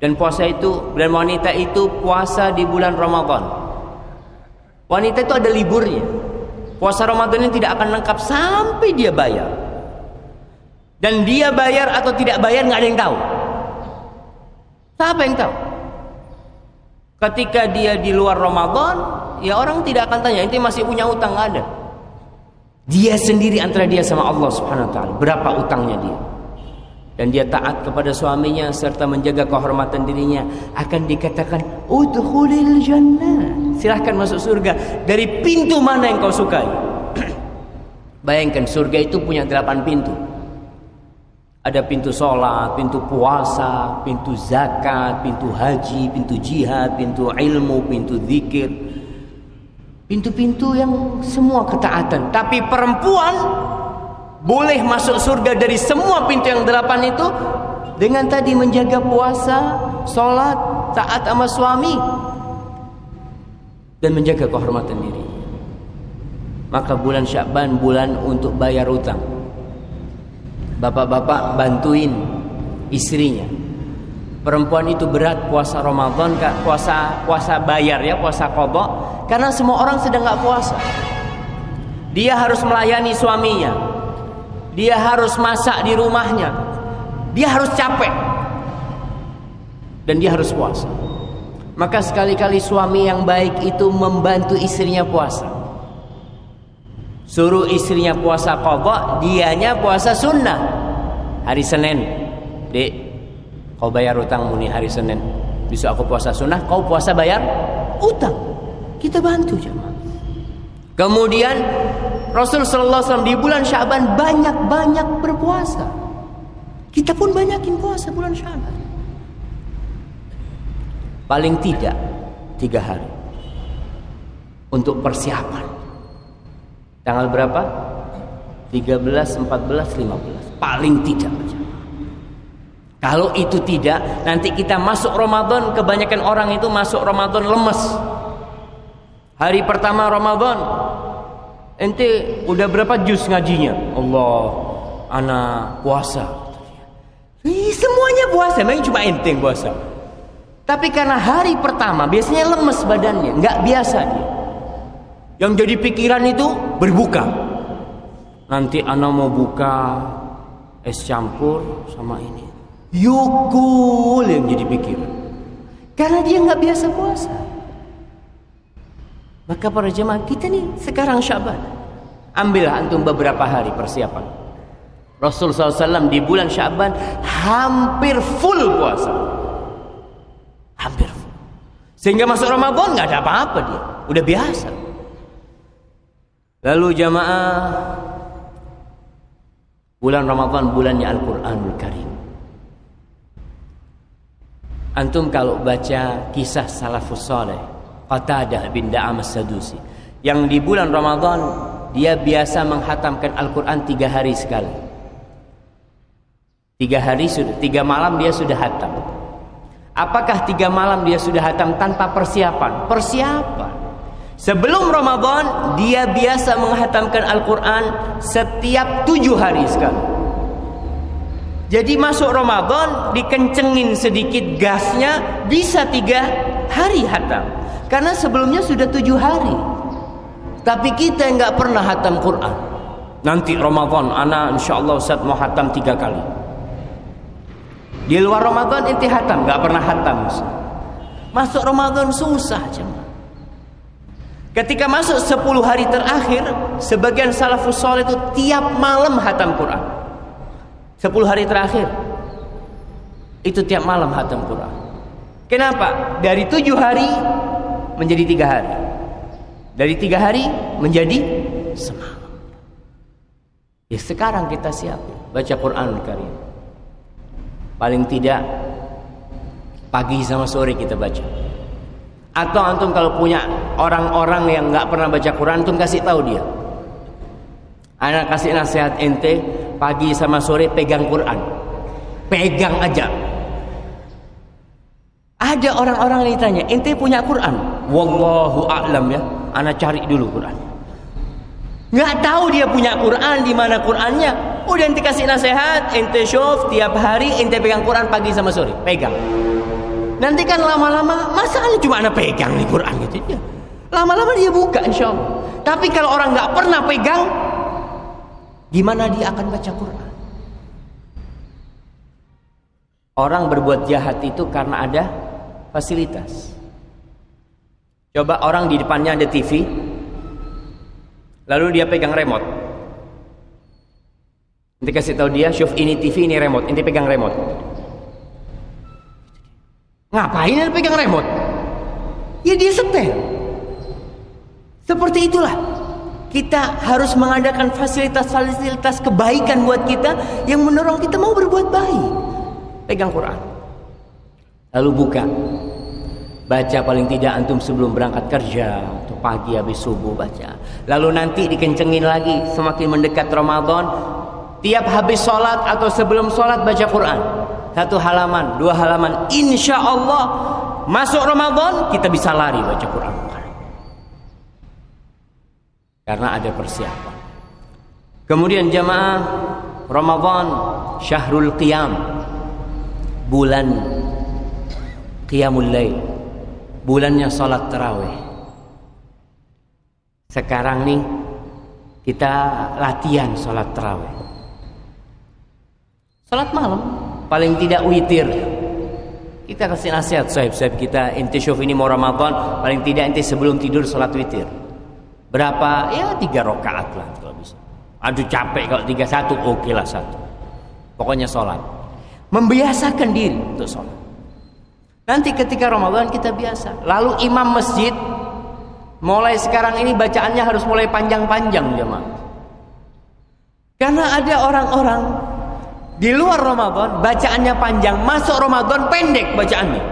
Dan puasa itu, dan wanita itu puasa di bulan Ramadan. Wanita itu ada liburnya. Puasa Ramadan ini tidak akan lengkap sampai dia bayar. Dan dia bayar atau tidak bayar nggak ada yang tahu. Siapa yang tahu? Ketika dia di luar Ramadan, ya orang tidak akan tanya, "Ente masih punya utang?" Nggak ada. Dia sendiri antara dia sama Allah Subhanahu wa taala, berapa utangnya dia. Dan dia taat kepada suaminya serta menjaga kehormatan dirinya, akan dikatakan udkhulil jannah. Silahkan masuk surga dari pintu mana yang kau sukai. Bayangkan surga itu punya 8 pintu. Ada pintu sholat, pintu puasa, pintu zakat, pintu haji, pintu jihad, pintu ilmu, pintu zikir. Pintu-pintu yang semua ketaatan. Tapi perempuan boleh masuk surga dari semua pintu yang 8 itu dengan tadi menjaga puasa, sholat, taat sama suami, dan menjaga kehormatan diri. Maka bulan Sya'ban bulan untuk bayar utang. Bapak-bapak bantuin istrinya. Perempuan itu berat puasa Ramadan, puasa bayar ya, puasa qadha, karena semua orang sedang nggak puasa. Dia harus melayani suaminya, dia harus masak di rumahnya, dia harus capek, dan dia harus puasa. Maka sekali-kali suami yang baik itu membantu istrinya puasa. Suruh istrinya puasa qadha, dianya puasa sunnah. Hari Senin, Dek, kau bayar utangmu nih hari Senin. Besok aku puasa sunnah, kau puasa bayar utang. Kita bantu jemaah. Kemudian Rasul sallallahu alaihi wasallam di bulan Sya'ban banyak-banyak berpuasa. Kita pun banyakin puasa bulan Sya'ban. Paling tidak 3 hari untuk persiapan. Tanggal berapa? 13, 14, 15. Paling tidak. Kalau itu tidak, nanti kita masuk Ramadan, kebanyakan orang itu masuk Ramadan lemes. Hari pertama Ramadan, ente udah berapa juz ngajinya? Allah, ana puasa. Semuanya puasa, memang cuma ente yang puasa. Tapi karena hari pertama biasanya lemes badannya, nggak biasa dia. Yang jadi pikiran itu berbuka. Nanti ana mau buka es campur sama ini. Yukul yang jadi pikiran. Karena dia nggak biasa puasa. Maka para jemaah kita nih sekarang Sya'ban, Ambillah antum beberapa hari persiapan. Rasul SAW di bulan Sya'ban hampir full puasa. Hampir full. Sehingga masuk Ramadan nggak ada apa-apa dia. Udah biasa. Lalu jamaah, bulan Ramadan bulannya Al-Quranul Karim. Antum kalau baca kisah salafus saleh, Qatadah bin Da'am as-Sadusi, yang di bulan Ramadan dia biasa menghatamkan Al-Quran 3 hari sekali. 3 hari sudah, 3 malam dia sudah hatam. Apakah 3 malam dia sudah hatam tanpa persiapan? Persiapan. Sebelum Ramadan dia biasa menghatamkan Al-Quran setiap 7 hari sekali. Jadi masuk Ramadan dikencengin sedikit gasnya, bisa 3 hari hatam. Karena sebelumnya sudah 7 hari. Tapi kita nggak pernah hatam Quran. Nanti Ramadan, ana insyaallah Ustaz mau hatam 3 kali. Di luar Ramadan inti hatam, nggak pernah hatam. Masuk Ramadan susah jemaah. Ketika masuk 10 hari terakhir, sebagian salafus saleh itu tiap malam hatam Quran. 10 hari terakhir itu tiap malam hatam Quran. Kenapa? Dari 7 hari menjadi 3 hari. Dari 3 hari menjadi semalam. Ya sekarang kita siap baca Quran Karim. Paling tidak pagi sama sore kita baca. Atau antum kalau punya orang-orang yang nggak pernah baca Quran, antum kasih tahu dia. Anak kasih nasihat ente, pagi sama sore pegang Quran. Pegang aja. Ada orang-orang yang ditanya, ente punya Quran? Wallahu a'lam ya. Anak cari dulu Quran. Nggak tahu dia punya Quran, di mana Qurannya. Udah ente kasih nasihat, ente syuf tiap hari ente pegang Quran pagi sama sore, pegang. Nanti kan lama-lama masalahnya cuma anak pegang nih Quran gitu ya. Lama-lama dia buka insyaallah. Tapi kalau orang nggak pernah pegang, gimana dia akan baca Quran? Orang berbuat jahat itu karena ada fasilitas. Coba orang di depannya ada TV, lalu dia pegang remote. Nanti kasih tahu dia, syuf ini TV, ini remote. Nanti pegang remote. Ngapain dia pegang remote? Ya dia setel. Seperti itulah. Kita harus mengadakan fasilitas-fasilitas kebaikan buat kita yang mendorong kita mau berbuat baik. Pegang Quran. Lalu buka. Baca paling tidak antum sebelum berangkat kerja atau pagi habis subuh baca. Lalu nanti dikencengin lagi semakin mendekat Ramadan, tiap habis sholat atau sebelum sholat baca Quran. 1 halaman, 2 halaman, insya Allah masuk Ramadan kita bisa lari baca Quran. Karena ada persiapan. Kemudian jamaah, Ramadan syahrul qiyam, bulan qiyamul lail, bulannya salat tarawih. Sekarang nih kita latihan salat tarawih. Salat malam paling tidak witir. Kita kasih nasihat sahib-sahib kita, ente syuf ini mau Ramadan, paling tidak ente sebelum tidur salat witir. Berapa? Ya 3 rakaat lah kalau bisa. Aduh capek kalau 3, 1 oke lah 1. Pokoknya sholat. Membiasakan diri untuk sholat. Nanti ketika Ramadan kita biasa. Lalu imam masjid mulai sekarang ini bacaannya harus mulai panjang-panjang jemaah. Karena ada orang-orang di luar Ramadan bacaannya panjang, masuk Ramadan pendek bacaannya.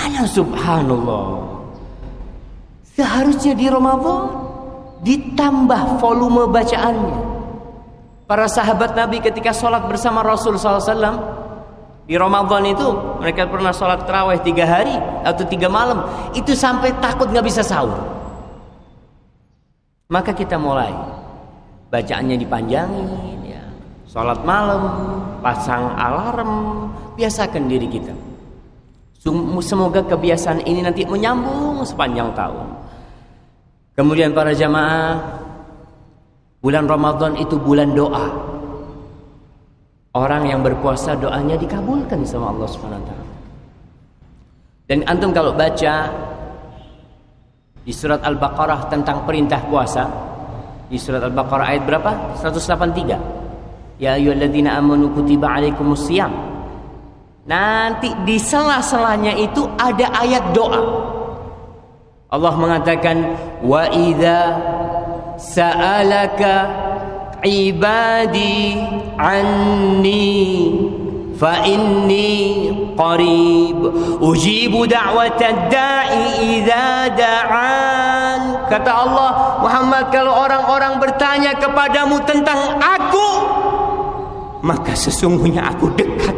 Hanya subhanallah. Seharusnya di Ramadan ditambah volume bacaannya. Para sahabat Nabi ketika sholat bersama Rasul SAW di Ramadan itu, mereka pernah sholat tarawih 3 hari atau 3 malam, itu sampai takut nggak bisa sahur. Maka kita mulai bacaannya dipanjangin ya. Sholat malam, pasang alarm, biasakan diri kita. Semoga kebiasaan ini nanti menyambung sepanjang tahun. Kemudian para jamaah, bulan Ramadan itu bulan doa. Orang yang berpuasa doanya dikabulkan sama Allah SWT. Dan antum kalau baca di surat Al-Baqarah tentang perintah puasa, Di surat Al-Baqarah ayat berapa? 183. Ya ayyuhalladzina amanu kutiba alaikumusiyam. Nanti di sela-selanya itu ada ayat doa. Allah mengatakan wa idza sa'alaka ibadi anni fa inni qarib ujibu da'watad da'i idza da'an. Kata Allah, Muhammad, kalau orang-orang bertanya kepadamu tentang aku, maka sesungguhnya aku dekat.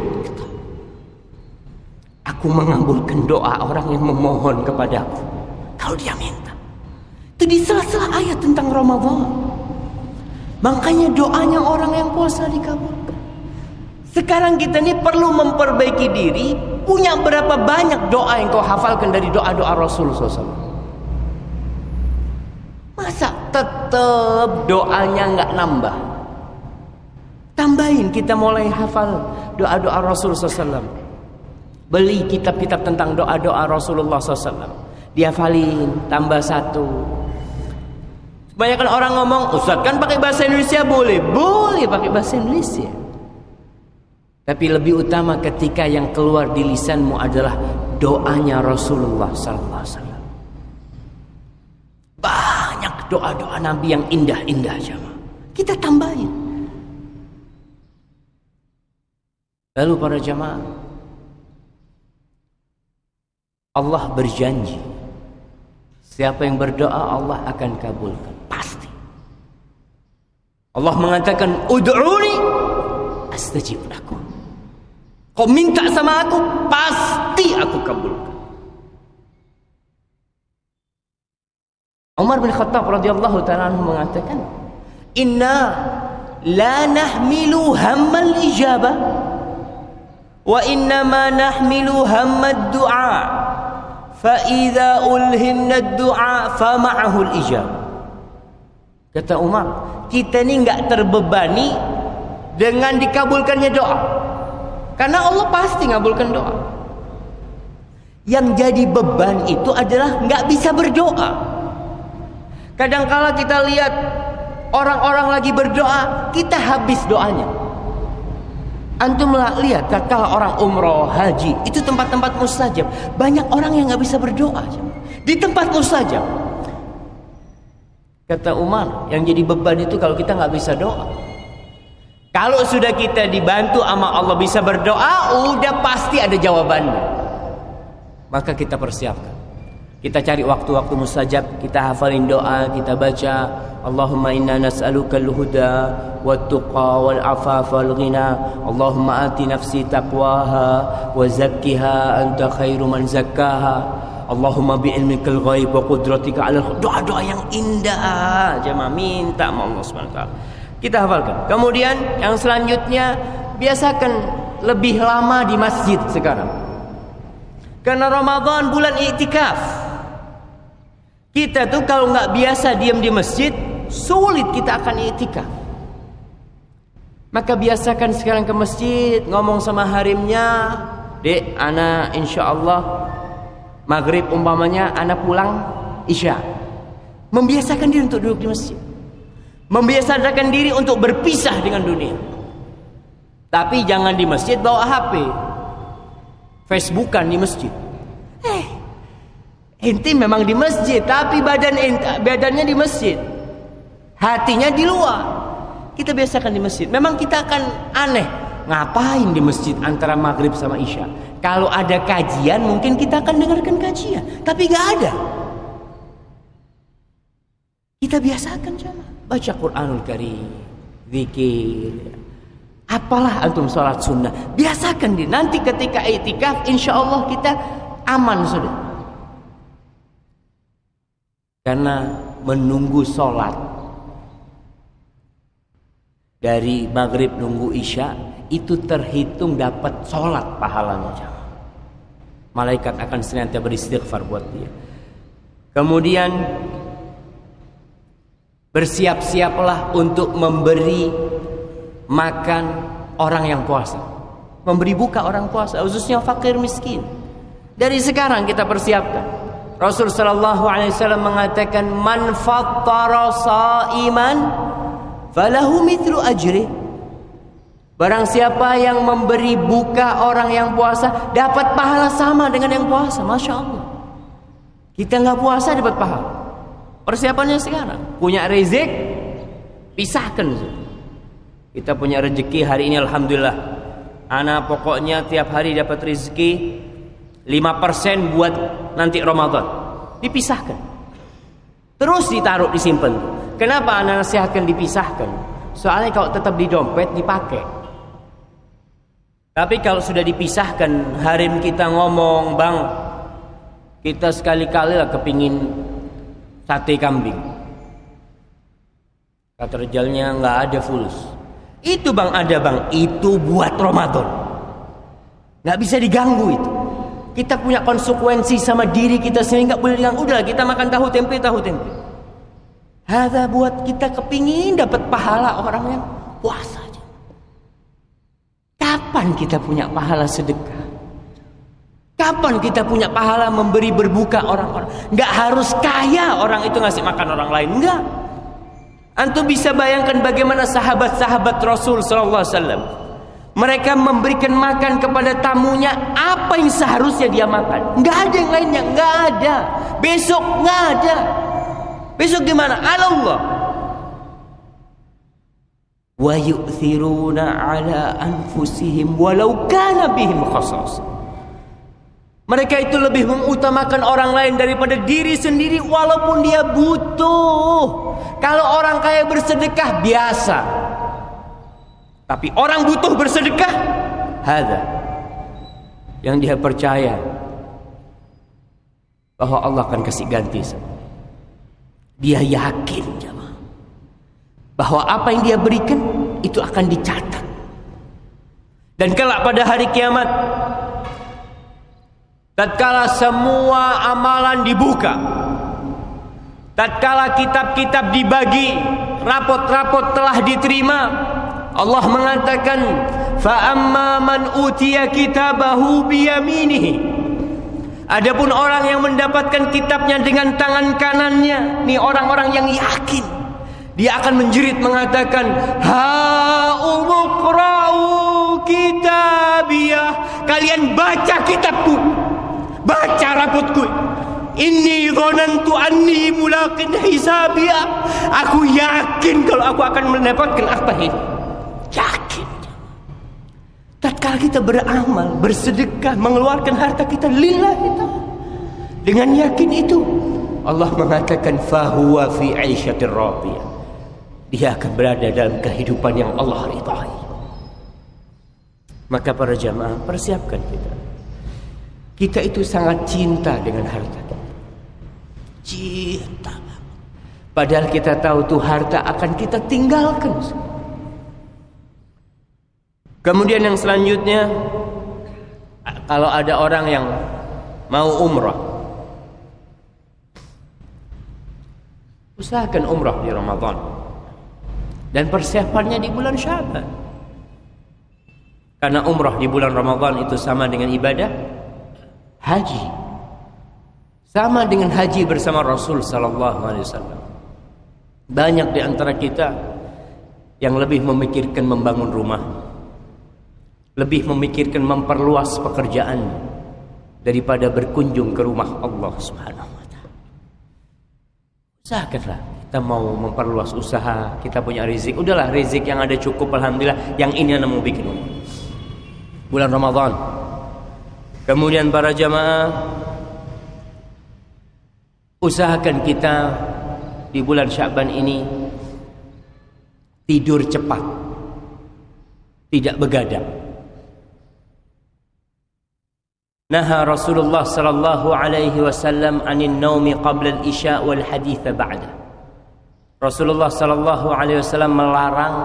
Aku mengabulkan doa orang yang memohon kepadaku kalau dia minta. Itu di sela-sela ayat tentang Ramadan. Makanya doanya orang yang puasa dikabulkan. Sekarang kita ini perlu memperbaiki diri. Punya berapa banyak doa yang kau hafalkan dari doa-doa Rasul SAW? Masa tetap doanya nggak nambah? Tambahin, kita mulai hafal doa-doa Rasul SAW. Beli kitab-kitab tentang doa-doa Rasulullah SAW. Dihafalin, tambah satu. Kebanyakan orang ngomong, Ustaz kan pakai bahasa Indonesia boleh. Boleh pakai bahasa Indonesia. Tapi lebih utama ketika yang keluar di lisanmu adalah doanya Rasulullah SAW. Banyak doa-doa Nabi yang indah-indah jemaah. Kita tambahin. Lalu para jemaah, Allah berjanji, siapa yang berdoa Allah akan kabulkan. Pasti. Allah mengatakan, ud'uni astajib lakum. Kau minta sama aku, pasti aku kabulkan. Umar bin Khattab radhiyallahu ta'ala anhu mengatakan, inna la nahmilu hammal ijabah wa inna ma nahmilu hammad du'a fa idza ulhimna ad-du'a fa ma'ahu al-ijabah. Kata Umar, kita ni enggak terbebani dengan dikabulkannya doa. Karena Allah pasti ngabulkan doa. Yang jadi beban itu adalah nggak bisa berdoa. Kadangkala kita lihat orang-orang lagi berdoa, kita habis doanya. Antum lihat tatkala orang umroh, haji, itu tempat-tempat mustajab. Banyak orang yang nggak bisa berdoa di tempat mustajab. Kata Umar, yang jadi beban itu kalau kita nggak bisa doa. Kalau sudah kita dibantu sama Allah bisa berdoa, udah pasti ada jawabannya. Maka kita persiapkan. Kita cari waktu-waktu mustajab, kita hafalin doa, kita baca Allahumma inna nas'aluka al-huda wat-tuqa wal-afafa wal-ghina. Allahumma ati nafsi taqwaha wa zakkiha anta khairu man zakkaha. Allahumma bi'ilmikal ghaib wa qudratika 'alal. Doa-doa yang indah, jemaah minta sama Allah Subhanahu wa taala. Kita hafalkan. Kemudian yang selanjutnya, biasakan lebih lama di masjid sekarang. Karena Ramadan bulan iktikaf. Kita tuh kalau nggak biasa diam di masjid, sulit kita akan iktikaf. Maka biasakan sekarang ke masjid, ngomong sama harimnya, Dek, ana insya Allah maghrib umpamanya, ana pulang isya. Membiasakan diri untuk duduk di masjid. Membiasakan diri untuk berpisah dengan dunia. Tapi jangan di masjid bawa HP, Facebookan di masjid. Ente memang di masjid, tapi badannya di masjid, hatinya di luar. Kita biasakan di masjid. Memang kita akan aneh, ngapain di masjid antara maghrib sama isya? Kalau ada kajian mungkin kita akan dengarkan kajian, tapi gak ada. Kita biasakan jemaah baca Quranul Karim, zikir. Apalah antum sholat sunnah, biasakan di. Nanti ketika i'tikaf, insya Allah kita aman sudah. Karena menunggu sholat dari maghrib nunggu isya itu terhitung dapat sholat pahalanya jemaah. Malaikat akan senantiasa beristighfar buat dia. Kemudian bersiap-siaplah untuk memberi makan orang yang puasa, memberi buka orang puasa, khususnya fakir miskin. Dari sekarang kita persiapkan. Rasul sallallahu alaihi wasallam mengatakan, "Man fattara sha'iman falahu mithlu ajri." Barang siapa yang memberi buka orang yang puasa, dapat pahala sama dengan yang puasa. Masya Allah. Kita nggak puasa dapat pahala. Persiapannya sekarang. Punya rezeki, pisahkan. Kita punya rezeki hari ini, alhamdulillah. Ana pokoknya tiap hari dapat rezeki 5% buat nanti Ramadan. Dipisahkan. Terus ditaruh, disimpan. Kenapa ana nasihatkan dipisahkan? Soalnya kalau tetap di dompet dipakai. Tapi kalau sudah dipisahkan, harim kita ngomong, "Bang, kita sekali-kali lah kepingin sate kambing." Kata rejalnya, "Nggak ada fulus." "Itu bang, ada bang, itu buat Ramadan. Nggak bisa diganggu itu. Kita punya konsekuensi sama diri kita sehingga nggak boleh diganggu. Udahlah, kita makan tahu tempe. Hada buat kita kepingin dapat pahala orang yang puasa aja. Kapan kita punya pahala sedekah? Kapan kita punya pahala memberi berbuka orang-orang? Nggak harus kaya orang itu ngasih makan orang lain, enggak. Antum bisa bayangkan bagaimana sahabat-sahabat Rasul sallallahu alaihi wasallam. Mereka memberikan makan kepada tamunya apa yang seharusnya dia makan. Nggak ada yang lainnya, nggak ada. Besok nggak ada. Besok gimana? Allah. Wa yu'thiruna ala anfusihim walau kana bihim khasasah. Mereka itu lebih mengutamakan orang lain daripada diri sendiri walaupun dia butuh. Kalau orang kaya bersedekah biasa. Tapi orang butuh bersedekah, hada yang dia percaya bahwa Allah akan kasih ganti. Dia yakin bahwa apa yang dia berikan itu akan dicatat. Dan kelak pada hari kiamat, tatkala semua amalan dibuka, tatkala kitab-kitab dibagi, rapot-rapot telah diterima, Allah mengatakan, fa amma man utiya kitabahu biyaminihi. Adapun orang yang mendapatkan kitabnya dengan tangan kanannya, ini orang-orang yang yakin. Dia akan menjerit mengatakan, ha umuqra'u kitabiyah. Kalian baca kitabku, baca rapotku. Inni dhanantu anni mulaqin hisabiyah. Aku yakin kalau aku akan mendapatkan apa ini. Yakin. Tatkala kita beramal, bersedekah, mengeluarkan harta kita lillahi ta'ala, dengan yakin itu, Allah mengatakan fahuwa fi 'aisyatir radiyah. Dia akan berada dalam kehidupan yang Allah ridhai. Maka para jamaah, persiapkan kita. Kita itu sangat cinta dengan harta kita. Cinta. Padahal kita tahu tuh harta akan kita tinggalkan. Kemudian yang selanjutnya, kalau ada orang yang mau umrah, usahakan umrah di Ramadan. Dan persiapannya di bulan Sya'ban. Karena umrah di bulan Ramadan itu sama dengan ibadah haji. Sama dengan haji bersama Rasul sallallahu alaihi wasallam. Banyak di antara kita yang lebih memikirkan membangun rumah, lebih memikirkan memperluas pekerjaan daripada berkunjung ke rumah Allah Subhanahu wa taala. Usahakanlah, kita mau memperluas usaha, kita punya rezeki, udahlah rezeki yang ada cukup alhamdulillah, yang ini yang mau bikin rumah. Bulan Ramadan. Kemudian para jamaah, usahakan kita di bulan Sya'ban ini tidur cepat, tidak begadang. Naha Rasulullah sallallahu alaihi wasallam 'anil naumi qabla al-isya wal hadits ba'da. Rasulullah sallallahu alaihi wasallam melarang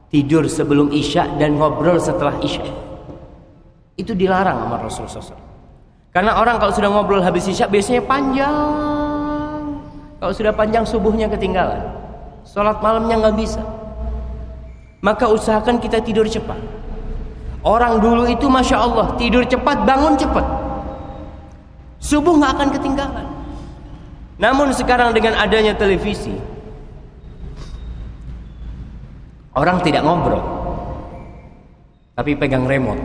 tidur sebelum isya dan ngobrol setelah isya. Itu dilarang sama Rasulullah SAW. Karena orang kalau sudah ngobrol habis isya biasanya panjang. Kalau sudah panjang subuhnya ketinggalan. Salat malamnya nggak bisa. Maka usahakan kita tidur cepat. Orang dulu itu Masya Allah tidur cepat, bangun cepat. Subuh nggak akan ketinggalan. Namun sekarang dengan adanya televisi, orang tidak ngobrol, tapi pegang remote.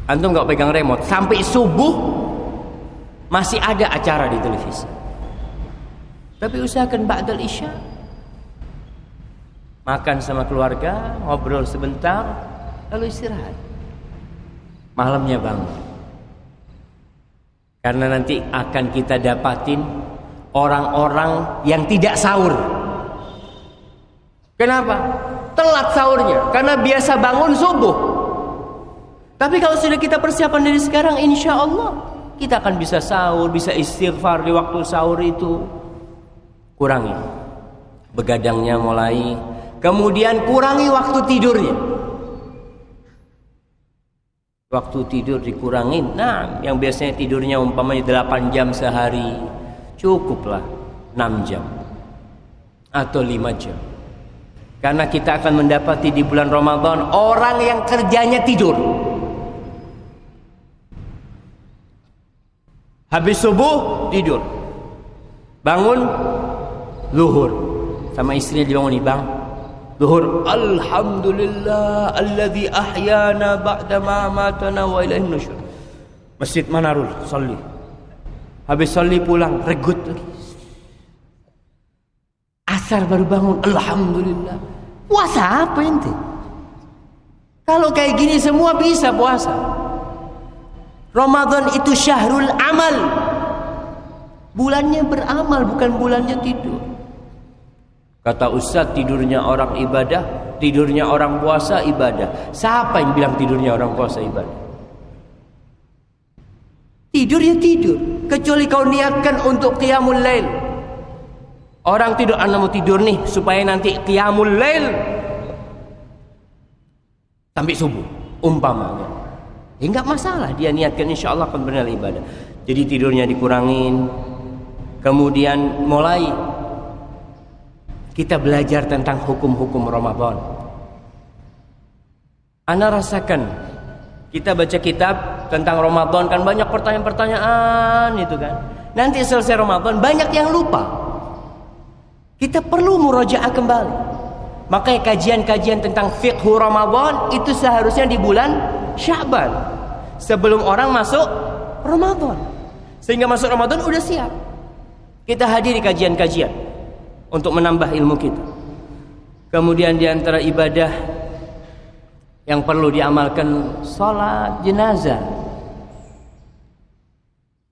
Antum nggak pegang remote, sampai subuh masih ada acara di televisi. Tapi usahakan ba'dal isya, makan sama keluarga, ngobrol sebentar, lalu istirahat. Malamnya bangun. Karena nanti akan kita dapatin orang-orang yang tidak sahur. Kenapa? Telat sahurnya, karena biasa bangun subuh. Tapi kalau sudah kita persiapan dari sekarang, insya Allah kita akan bisa sahur, bisa istighfar di waktu sahur itu. Kurangi begadangnya mulai, kemudian kurangi waktu tidurnya. Waktu tidur dikurangin. Nah, yang biasanya tidurnya umpamanya 8 jam sehari, cukuplah 6 jam atau 5 jam. Karena kita akan mendapati di bulan Ramadan orang yang kerjanya tidur. Habis subuh tidur, bangun zuhur, sama istrinya dibangunin, bang, zuhur, alhamdulillah alladzi ahyana ba'da ma matana wa ilaihin nusyur. Masjid Manarul, sholli. Habis sholli pulang, regut lagi. Asar baru bangun, alhamdulillah. Puasa apa ente? Kalau kayak gini semua bisa puasa. Ramadan itu syahrul amal. Bulannya beramal, bukan bulannya tidur. Kata Ustaz, tidurnya orang ibadah, tidurnya orang puasa ibadah. Siapa yang bilang tidurnya orang puasa ibadah? Tidur ya tidur, kecuali kau niatkan untuk qiyamul lail. Orang tidur, anda mau tidur nih supaya nanti qiyamul lail sampai subuh umpamanya, ya enggak masalah, dia niatkan, insya Allah akan bernilai ibadah. Jadi tidurnya dikurangin. Kemudian mulai kita belajar tentang hukum-hukum Ramadan. Ana rasakan kita baca kitab tentang Ramadan kan banyak pertanyaan-pertanyaan itu kan. Nanti selesai Ramadan banyak yang lupa. Kita perlu murojaah kembali. Makanya kajian-kajian tentang fiqhu Ramadan itu seharusnya di bulan Sya'ban, sebelum orang masuk Ramadan, sehingga masuk Ramadan udah siap. Kita hadiri kajian-kajian untuk menambah ilmu kita. Kemudian di antara ibadah yang perlu diamalkan, sholat jenazah.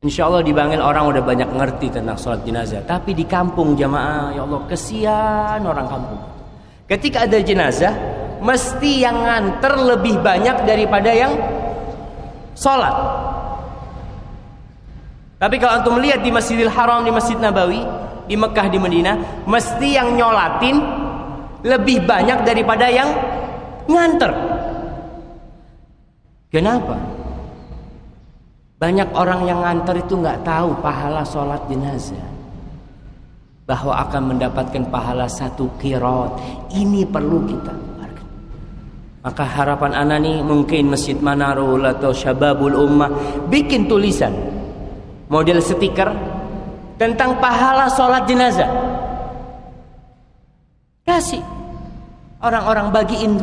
Insya Allah di Bangil orang udah banyak ngerti tentang sholat jenazah. Tapi di kampung jamaah, ya Allah, kesian orang kampung. Ketika ada jenazah, mesti yang nganter lebih banyak daripada yang sholat. Tapi kalau antum melihat di Masjidil Haram, di Masjid Nabawi, di Mekah, di Madinah, mesti yang nyolatin lebih banyak daripada yang nganter. Kenapa? Banyak orang yang nganter itu nggak tahu pahala sholat jenazah, bahwa akan mendapatkan pahala 1 qiraat. Ini perlu kita keluarkan. Maka harapan ana nih, mungkin Masjid Manarul atau Syababul Ummah bikin tulisan model stiker tentang pahala sholat jenazah, kasih orang-orang, bagiin.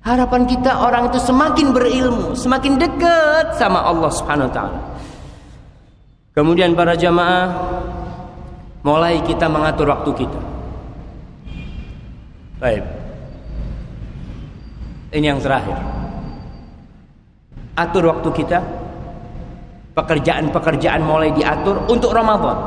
Harapan kita orang itu semakin berilmu, semakin dekat sama Allah Subhanahu wa taala. Kemudian para jamaah, mulai kita mengatur waktu kita. Baik. Ini yang terakhir. Atur waktu kita. Pekerjaan-pekerjaan mulai diatur untuk Ramadan.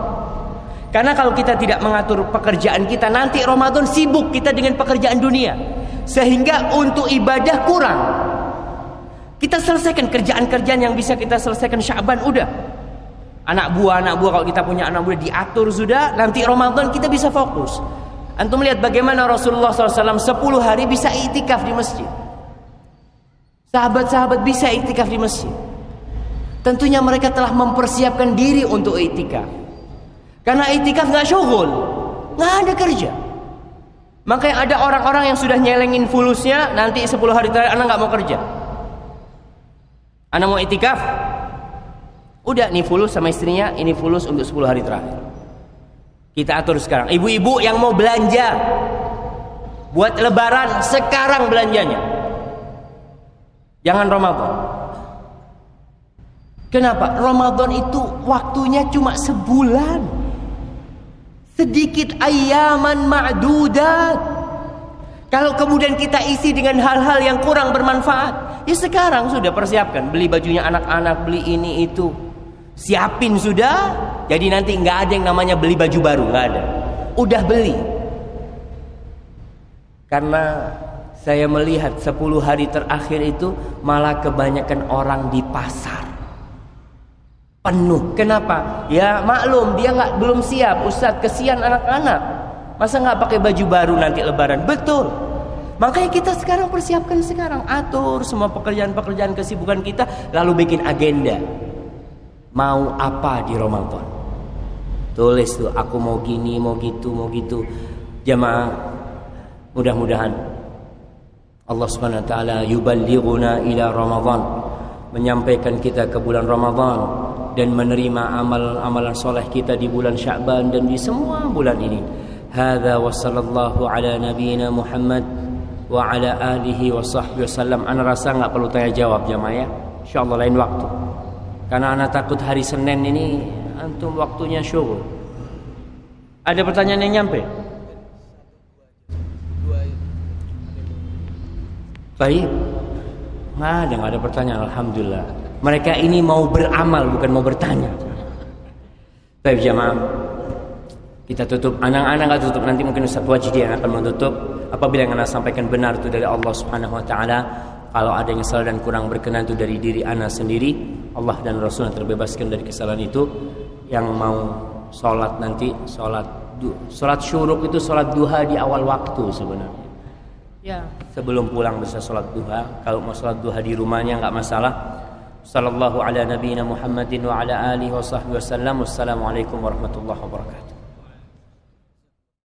Karena kalau kita tidak mengatur pekerjaan kita, nanti Ramadan sibuk kita dengan pekerjaan dunia, sehingga untuk ibadah kurang. Kita selesaikan kerjaan-kerjaan yang bisa kita selesaikan Sya'ban, udah. Anak buah kalau kita punya anak buah diatur sudah, nanti Ramadan kita bisa fokus. Antum lihat bagaimana Rasulullah SAW 10 hari bisa iktikaf di masjid. Sahabat-sahabat bisa iktikaf di masjid. Tentunya mereka telah mempersiapkan diri untuk iktikaf. Karena iktikaf nggak syughul, nggak ada kerja. Makanya ada orang-orang yang sudah nyelengin fulusnya, nanti 10 hari terakhir anak nggak mau kerja. Anak mau itikaf, udah nih fulus sama istrinya, ini fulus untuk 10 hari terakhir. Kita atur sekarang. Ibu-ibu yang mau belanja buat lebaran, sekarang belanjanya. Jangan Ramadan. Kenapa? Ramadan itu waktunya cuma sebulan. Sedikit ayaman ma'dudat. Kalau kemudian kita isi dengan hal-hal yang kurang bermanfaat, ya sekarang sudah persiapkan. Beli bajunya anak-anak, beli ini itu. Siapin sudah. Jadi nanti nggak ada yang namanya beli baju baru, nggak ada. Udah beli. Karena saya melihat 10 hari terakhir itu malah kebanyakan orang di pasar. Penuh. Kenapa? Ya maklum dia belum siap. Ustadz, kesian anak-anak. Masa nggak pakai baju baru nanti lebaran? Betul. Makanya kita sekarang persiapkan sekarang. Atur semua pekerjaan-pekerjaan kesibukan kita. Lalu bikin agenda. Mau apa di Ramadan? Tulis tuh, aku mau gini, mau gitu, mau gitu. Jamaah, mudah-mudahan Allah Subhanahu wa taala yuballighuna ila Ramadan, menyampaikan kita ke bulan Ramadan dan menerima amal-amalan soleh kita di bulan Sya'ban dan di semua bulan ini. Hadza wa sallallahu ala nabiyyina Muhammad wa ala alihi wa sahbihi wasallam. Ana rasa enggak perlu tanya jawab jamaah ya. Insyaallah lain waktu. Karena ana takut hari Senin ini antum waktunya syughul. Ada pertanyaan yang nyampe? Baik. Nggak ada pertanyaan, alhamdulillah. Mereka ini mau beramal bukan mau bertanya. Baik jamaah, kita tutup. Anak-anak nggak tutup, nanti mungkin Ustaz Wajidi yang akan menutup. Apabila yang anak sampaikan benar itu dari Allah Subhanahu Wa Taala, kalau ada yang salah dan kurang berkenan itu dari diri anak sendiri. Allah dan Rasul yang terbebaskan dari kesalahan itu. Yang mau sholat nanti, sholat syuruk itu sholat duha di awal waktu sebenarnya. Ya, sebelum pulang bisa sholat duha. Kalau mau sholat duha di rumahnya nggak masalah. Sallallahu ala nabiyina Muhammadin wa ala alihi wa sahbihi wasallam. Wassalamualaikum warahmatullahi wabarakatuh.